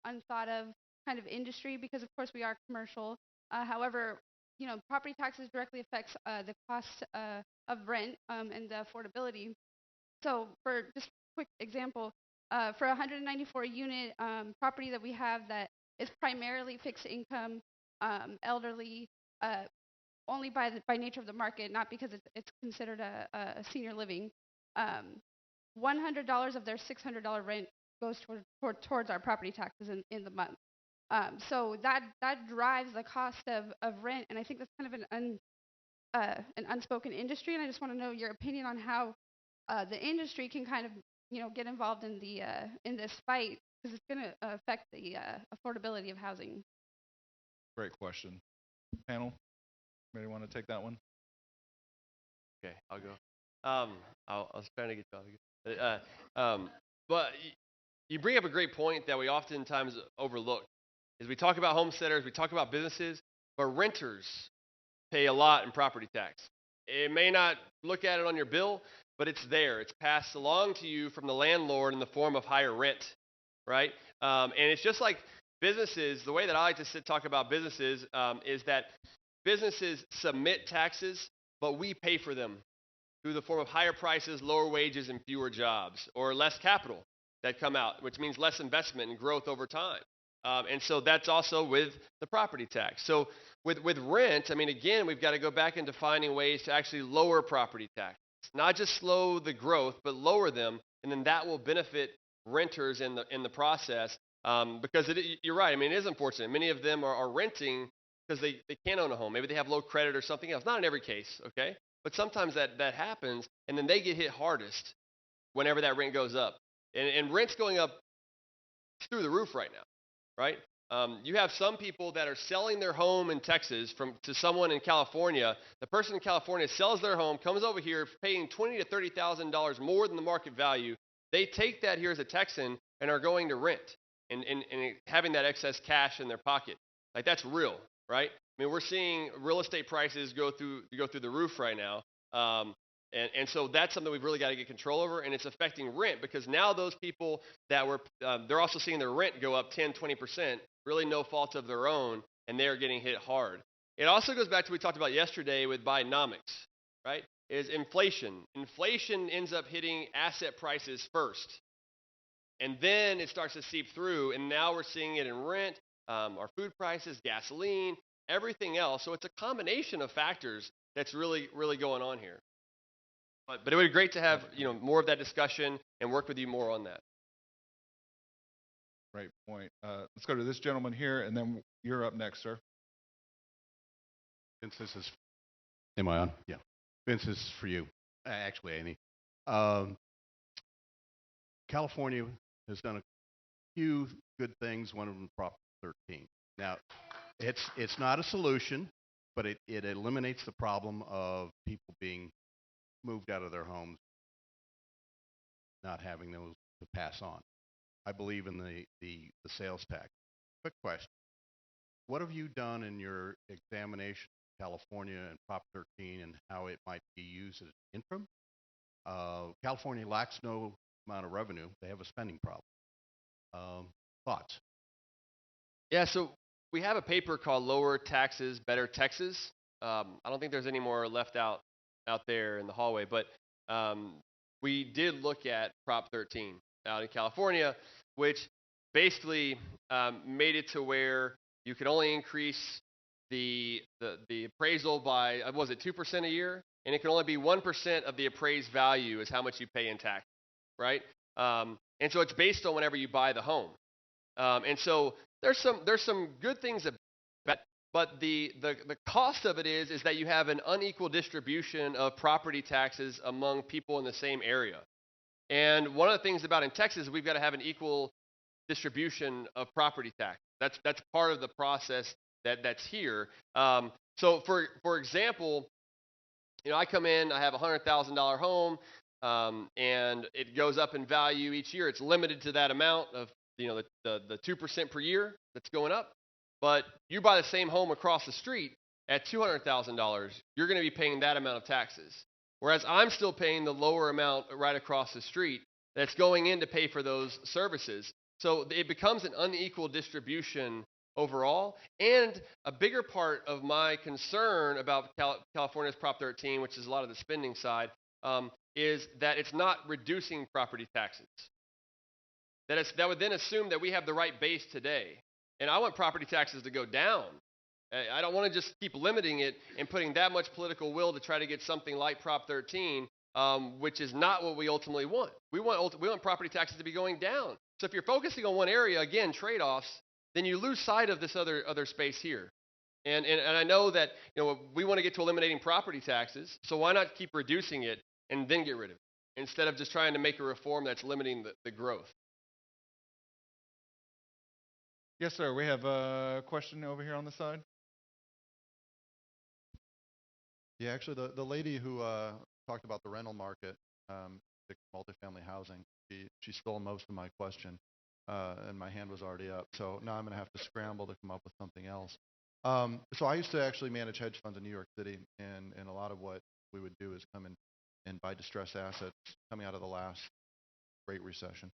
unthought of kind of industry, because of course we are commercial. However, you know, property taxes directly affects the cost of rent and the affordability. So for just a quick example, for a 194 unit property that we have that is primarily fixed income, elderly, only by nature of the market, not because it's considered a senior living. $100 of their $600 rent goes towards our property taxes in the month. So that drives the cost of rent, and I think that's kind of an unspoken industry. And I just want to know your opinion on how the industry can kind of, you know, get involved in this fight, because it's going to affect the affordability of housing. Great question. Panel, anybody want to take that one? Okay, I'll go. I was trying to get you all. But you bring up a great point that we oftentimes overlook. Is we talk about homesteaders, we talk about businesses, but renters pay a lot in property tax. It may not look at it on your bill, but it's there. It's passed along to you from the landlord in the form of higher rent, right? And it's just like businesses. The way that I like to talk about businesses is that businesses submit taxes, but we pay for them through the form of higher prices, lower wages, and fewer jobs, or less capital that come out, which means less investment and growth over time. And so that's also with the property tax. So with rent, I mean, again, we've got to go back into finding ways to actually lower property tax. Not just slow the growth, but lower them, and then that will benefit renters in the process. Because you're right. I mean, it is unfortunate. Many of them are renting because they can't own a home. Maybe they have low credit or something else. Not in every case, okay? But sometimes that happens, and then they get hit hardest whenever that rent goes up. And rent's going up through the roof right now, right? You have some people that are selling their home in Texas to someone in California. The person in California sells their home, comes over here paying $20,000 to $30,000 more than the market value. They take that here as a Texan and are going to rent and having that excess cash in their pocket. Like, that's real, right? I mean, we're seeing real estate prices go through the roof right now. And so that's something we've really got to get control over, and it's affecting rent, because now those people that were, they're also seeing their rent go up 10, 20%, really no fault of their own, and they're getting hit hard. It also goes back to what we talked about yesterday with Bidenomics, right, is inflation. Inflation ends up hitting asset prices first, and then it starts to seep through, and now we're seeing it in rent, our food prices, gasoline, everything else. So it's a combination of factors that's really, really going on here. But it would be great to have, you know, more of that discussion and work with you more on that. Great point. Let's go to this gentleman here, and then you're up next, sir. Vince, this is, am I on? Yeah. Vince, this is for you. Actually, Annie. California has done a few good things, one of them Prop 13. Now, it's not a solution, but it eliminates the problem of people being moved out of their homes, not having those to pass on. I believe in the sales tax. Quick question. What have you done in your examination of California and Prop 13 and how it might be used as interim? California lacks no amount of revenue. They have a spending problem. Thoughts? Yeah, so we have a paper called Lower Taxes, Better Texas. I don't think there's any more left out there in the hallway, but we did look at Prop 13 out in California, which basically made it to where you could only increase the appraisal by, was it 2% a year? And it can only be 1% of the appraised value is how much you pay in tax, right? And so it's based on whenever you buy the home. And so there's some good things about that, but the cost of it is that you have an unequal distribution of property taxes among people in the same area. And one of the things about in Texas, we've got to have an equal distribution of property tax. That's part of the process that's here. So for example, I come in, I have a $100,000 home, and it goes up in value each year. It's limited to that amount of the 2% per year that's going up. But you buy the same home across the street at $200,000, you're going to be paying that amount of taxes. Whereas I'm still paying the lower amount right across the street that's going in to pay for those services. So it becomes an unequal distribution overall. And a bigger part of my concern about California's Prop 13, which is a lot of the spending side, is that it's not reducing property taxes. That would then assume that we have the right base today. And I want property taxes to go down. I don't want to just keep limiting it and putting that much political will to try to get something like Prop 13, which is not what we ultimately want. We want property taxes to be going down. So if you're focusing on one area, again, trade-offs, then you lose sight of this other space here. And I know that we want to get to eliminating property taxes, so why not keep reducing it and then get rid of it instead of just trying to make a reform that's limiting the growth? Yes, sir. We have a question over here on the side. Yeah, actually, the lady who talked about the rental market, multifamily housing, she stole most of my question, and my hand was already up. So now I'm going to have to scramble to come up with something else. So I used to actually manage hedge funds in New York City, and a lot of what we would do is come in and buy distressed assets coming out of the last Great Recession.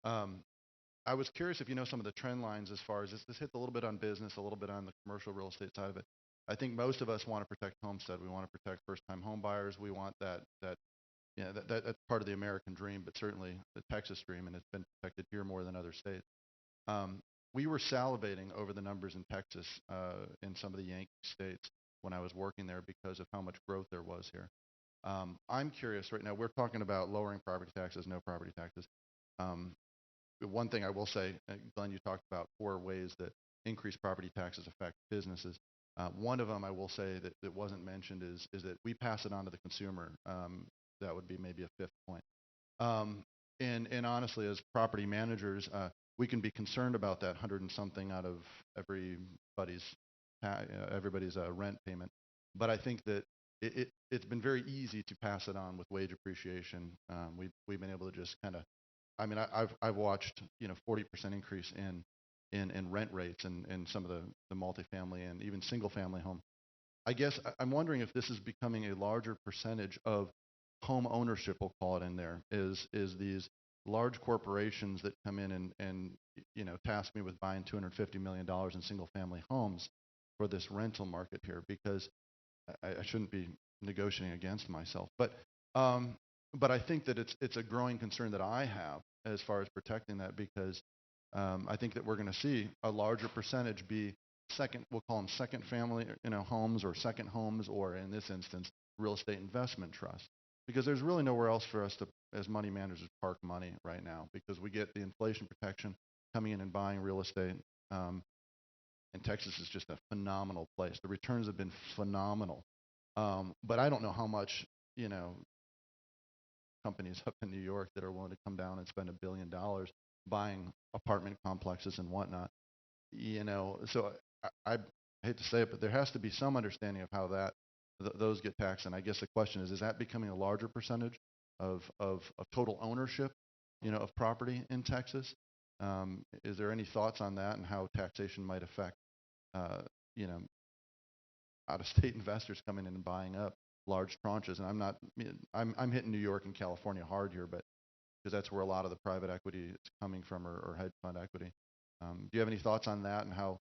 I was curious if you know some of the trend lines as far as this hits a little bit on business, a little bit on the commercial real estate side of it. I think most of us want to protect homestead. We want to protect first-time home buyers. We want that's part of the American dream, but certainly the Texas dream, and it's been protected here more than other states. We were salivating over the numbers in Texas, in some of the Yankee states when I was working there because of how much growth there was here. I'm curious right now, we're talking about lowering property taxes, no property taxes. One thing I will say, Glenn, you talked about 4 ways that increased property taxes affect businesses. One of them I will say that wasn't mentioned is that we pass it on to the consumer. That would be maybe a 5th point. And honestly, as property managers, we can be concerned about that 100 and something out of everybody's rent payment. But I think that it's been very easy to pass it on with wage appreciation. We've been able to just kind of, I've watched 40% increase in rent rates in some of the multifamily and even single family home. I guess I'm wondering if this is becoming a larger percentage of home ownership, we'll call it in there, is these large corporations that come in and task me with buying $250 million in single family homes for this rental market here, because I shouldn't be negotiating against myself. But I think that it's a growing concern that I have as far as protecting that, because I think that we're going to see a larger percentage be we'll call them second family homes or second homes, or in this instance, real estate investment trusts. Because there's really nowhere else for us to, as money managers, park money right now, because we get the inflation protection coming in and buying real estate. And Texas is just a phenomenal place. The returns have been phenomenal. But I don't know how much, companies up in New York that are willing to come down and spend $1 billion buying apartment complexes and whatnot. So I hate to say it, but there has to be some understanding of how those get taxed. And I guess the question is that becoming a larger percentage of total ownership, of property in Texas? Is there any thoughts on that and how taxation might affect, you know, out-of-state investors coming in and buying up large tranches? And I'm hitting New York and California hard here, but because that's where a lot of the private equity is coming from, or hedge fund equity. Do you have any thoughts on that and how,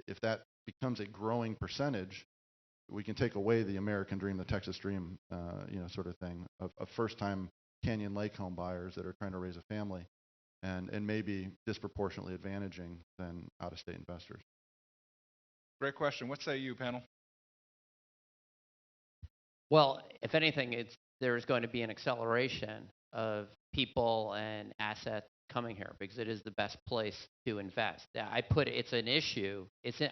if that becomes a growing percentage, we can take away the American dream, the Texas dream, you know, sort of thing of first-time Canyon Lake home buyers that are trying to raise a family, and maybe disproportionately advantaging than out-of-state investors? Great question. What say you, panel? Well, if anything, there's going to be an acceleration of people and assets coming here because it is the best place to invest. It's an issue.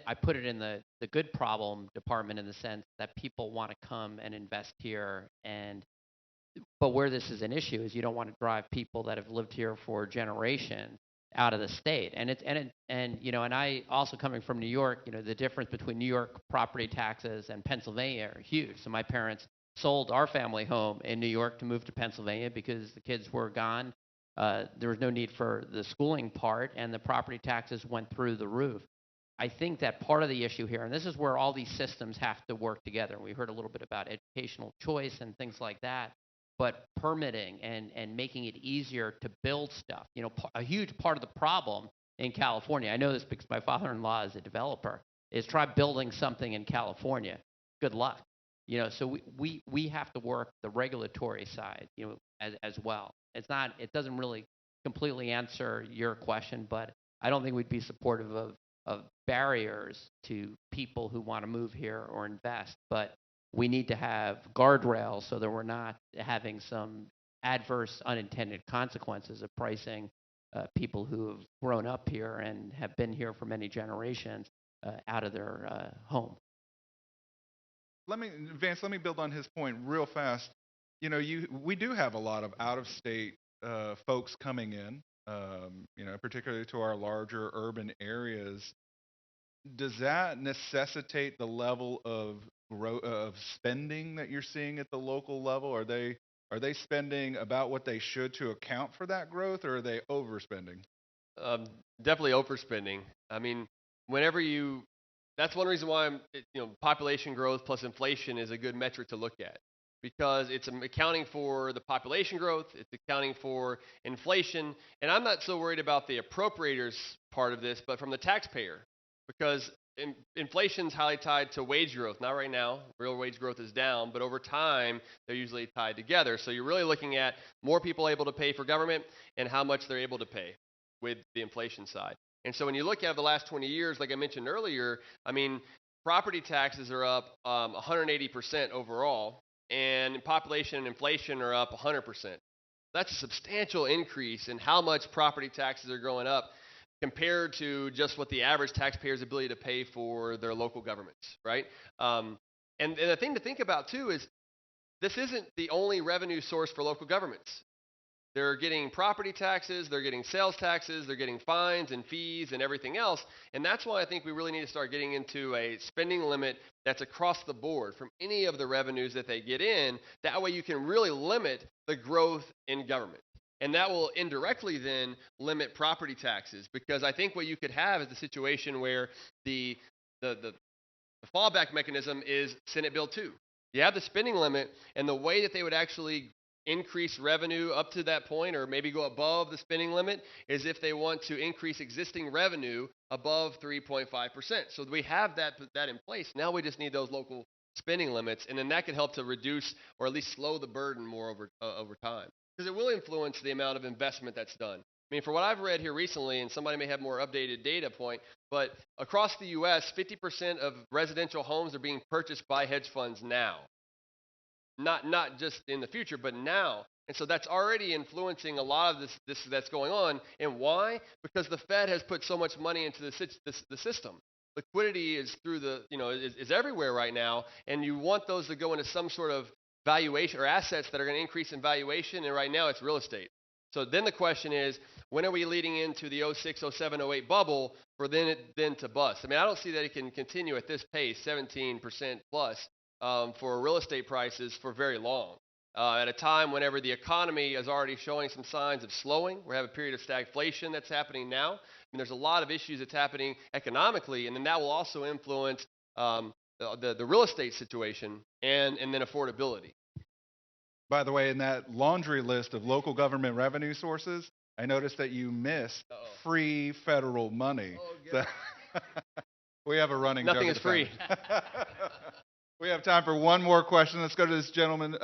I put it in the good problem department in the sense that people want to come and invest here, but where this is an issue is you don't want to drive people that have lived here for generations out of the state. And you know, and I also, coming from New York, you know, the difference between New York property taxes and Pennsylvania are huge. So my parents sold our family home in New York to move to Pennsylvania because the kids were gone. There was no need for the schooling part, and the property taxes went through the roof. I think that part of the issue here, and this is where all these systems have to work together. We heard a little bit about educational choice and things like that, but permitting and making it easier to build stuff. You know, a huge part of the problem in California, I know this because my father-in-law is a developer, is try building something in California. Good luck. You know, so we have to work the regulatory side, you know, as well. It doesn't really completely answer your question, but I don't think we'd be supportive of barriers to people who want to move here or invest. But we need to have guardrails so that we're not having some adverse unintended consequences of pricing people who have grown up here and have been here for many generations out of their home. Vance, let me build on his point real fast. You know, we do have a lot of out-of-state folks coming in, you know, particularly to our larger urban areas. Does that necessitate the level of spending that you're seeing at the local level? Are they spending about what they should to account for that growth, or are they overspending? Definitely overspending. I mean, that's one reason why population growth plus inflation is a good metric to look at, because it's accounting for the population growth, it's accounting for inflation, and I'm not so worried about the appropriators part of this, but from the taxpayer, because inflation's highly tied to wage growth. Not right now, real wage growth is down, but over time, they're usually tied together. So you're really looking at more people able to pay for government and how much they're able to pay with the inflation side. And so when you look at the last 20 years, like I mentioned earlier, I mean, property taxes are up 180% overall, and population and inflation are up 100%. That's a substantial increase in how much property taxes are going up compared to just what the average taxpayer's ability to pay for their local governments, right? And the thing to think about, too, is this isn't the only revenue source for local governments. They're getting property taxes, they're getting sales taxes, they're getting fines and fees and everything else. And that's why I think we really need to start getting into a spending limit that's across the board from any of the revenues that they get in. That way you can really limit the growth in government. And that will indirectly then limit property taxes, because I think what you could have is a situation where the fallback mechanism is Senate Bill 2. You have the spending limit, and the way that they would actually increase revenue up to that point, or maybe go above the spending limit, is if they want to increase existing revenue above 3.5%. So we have that in place. Now we just need those local spending limits, and then that could help to reduce or at least slow the burden more over time. Because it will influence the amount of investment that's done. I mean, for what I've read here recently, and somebody may have more updated data point, but across the U.S., 50% of residential homes are being purchased by hedge funds now. Not just in the future, but now. And so that's already influencing a lot of this that's going on. And why? Because the Fed has put so much money into the system. Liquidity is is everywhere right now, and you want those to go into some sort of valuation or assets that are going to increase in valuation, and right now it's real estate. So then the question is, when are we leading into the 06, 07, 08 bubble for then to bust? I mean, I don't see that it can continue at this pace, 17% plus for real estate prices for very long. at a time whenever the economy is already showing some signs of slowing. We have a period of stagflation that's happening now. I mean, there's a lot of issues that's happening economically, and then that will also influence the real estate situation and then affordability. By the way, in that laundry list of local government revenue sources, I noticed that you missed free federal money. So we have a running joke. Nothing is free. We have time for one more question. Let's go to this gentleman.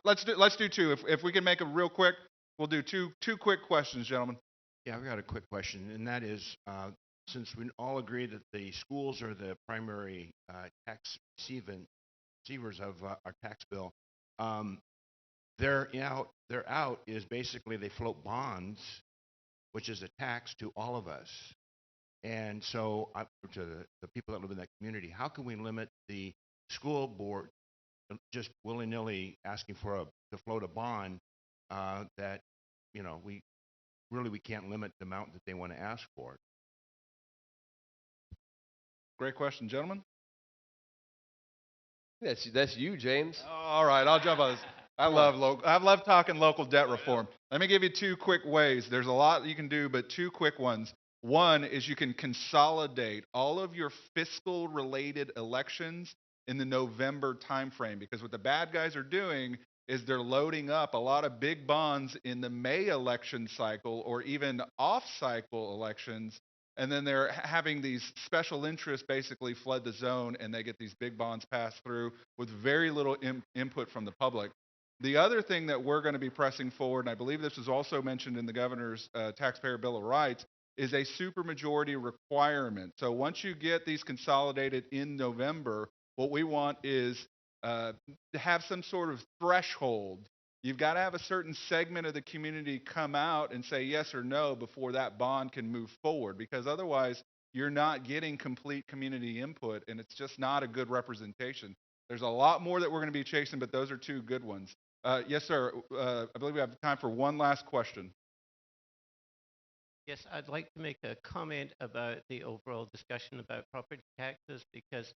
Let's do two. If we can make it real quick, we'll do two quick questions, gentlemen. Yeah, I've got a quick question, and that is, since we all agree that the schools are the primary tax receivers of our tax bill, their out is basically they float bonds, which is a tax to all of us. And so, to the people that live in that community, how can we limit the school board just willy-nilly asking to float a bond that we can't limit the amount that they want to ask for? Great question, gentlemen. That's you, James. All right, I'll jump on this. I love talking local debt reform. Let me give you two quick ways. There's a lot you can do, but two quick ones. One is you can consolidate all of your fiscal related elections in the November timeframe, because what the bad guys are doing is they're loading up a lot of big bonds in the May election cycle or even off-cycle elections, and then they're having these special interests basically flood the zone, and they get these big bonds passed through with very little input from the public. The other thing that we're going to be pressing forward, and I believe this was also mentioned in the governor's Taxpayer Bill of Rights, is a supermajority requirement. So once you get these consolidated in November, what we want is to have some sort of threshold. You've got to have a certain segment of the community come out and say yes or no before that bond can move forward, because otherwise you're not getting complete community input, and it's just not a good representation. There's a lot more that we're going to be chasing, but those are two good ones. Yes, sir. I believe we have time for one last question. Yes, I'd like to make a comment about the overall discussion about property taxes, because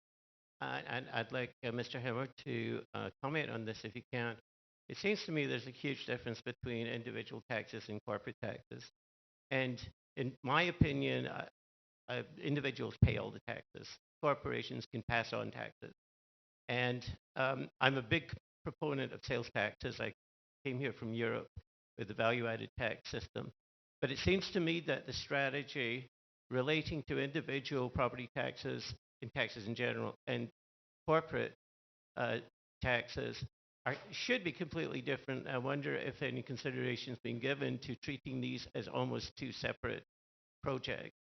and I'd like Mr. Hammer to comment on this if he can. It seems to me there's a huge difference between individual taxes and corporate taxes. And in my opinion, individuals pay all the taxes. Corporations can pass on taxes. And I'm a big proponent of sales taxes. I came here from Europe with the value-added tax system. But it seems to me that the strategy relating to individual property taxes and taxes in general and corporate taxes should be completely different. I wonder if any consideration has been given to treating these as almost two separate projects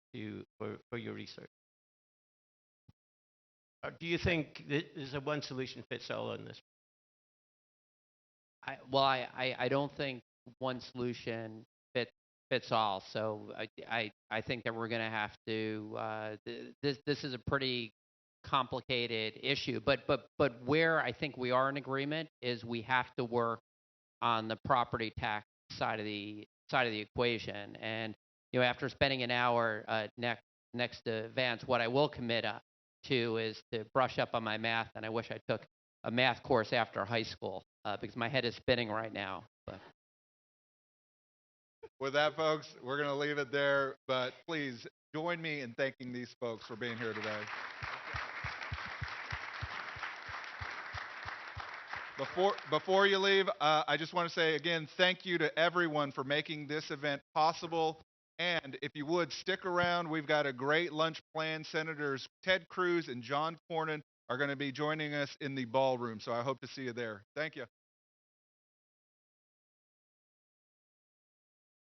for your research. Or do you think there's a one solution fits all on this? I don't think one solution fits all. So I think that we're going to have to. This is a pretty complicated issue, but where I think we are in agreement is we have to work on the property tax side of the equation. And after spending an hour next to Vance, what I will commit to is to brush up on my math, and I wish I took a math course after high school because my head is spinning right now. But. With that, folks, we're going to leave it there, but please join me in thanking these folks for being here today. Before you leave, I just want to say again, thank you to everyone for making this event possible. And if you would, stick around. We've got a great lunch planned. Senators Ted Cruz and John Cornyn are going to be joining us in the ballroom, so I hope to see you there. Thank you.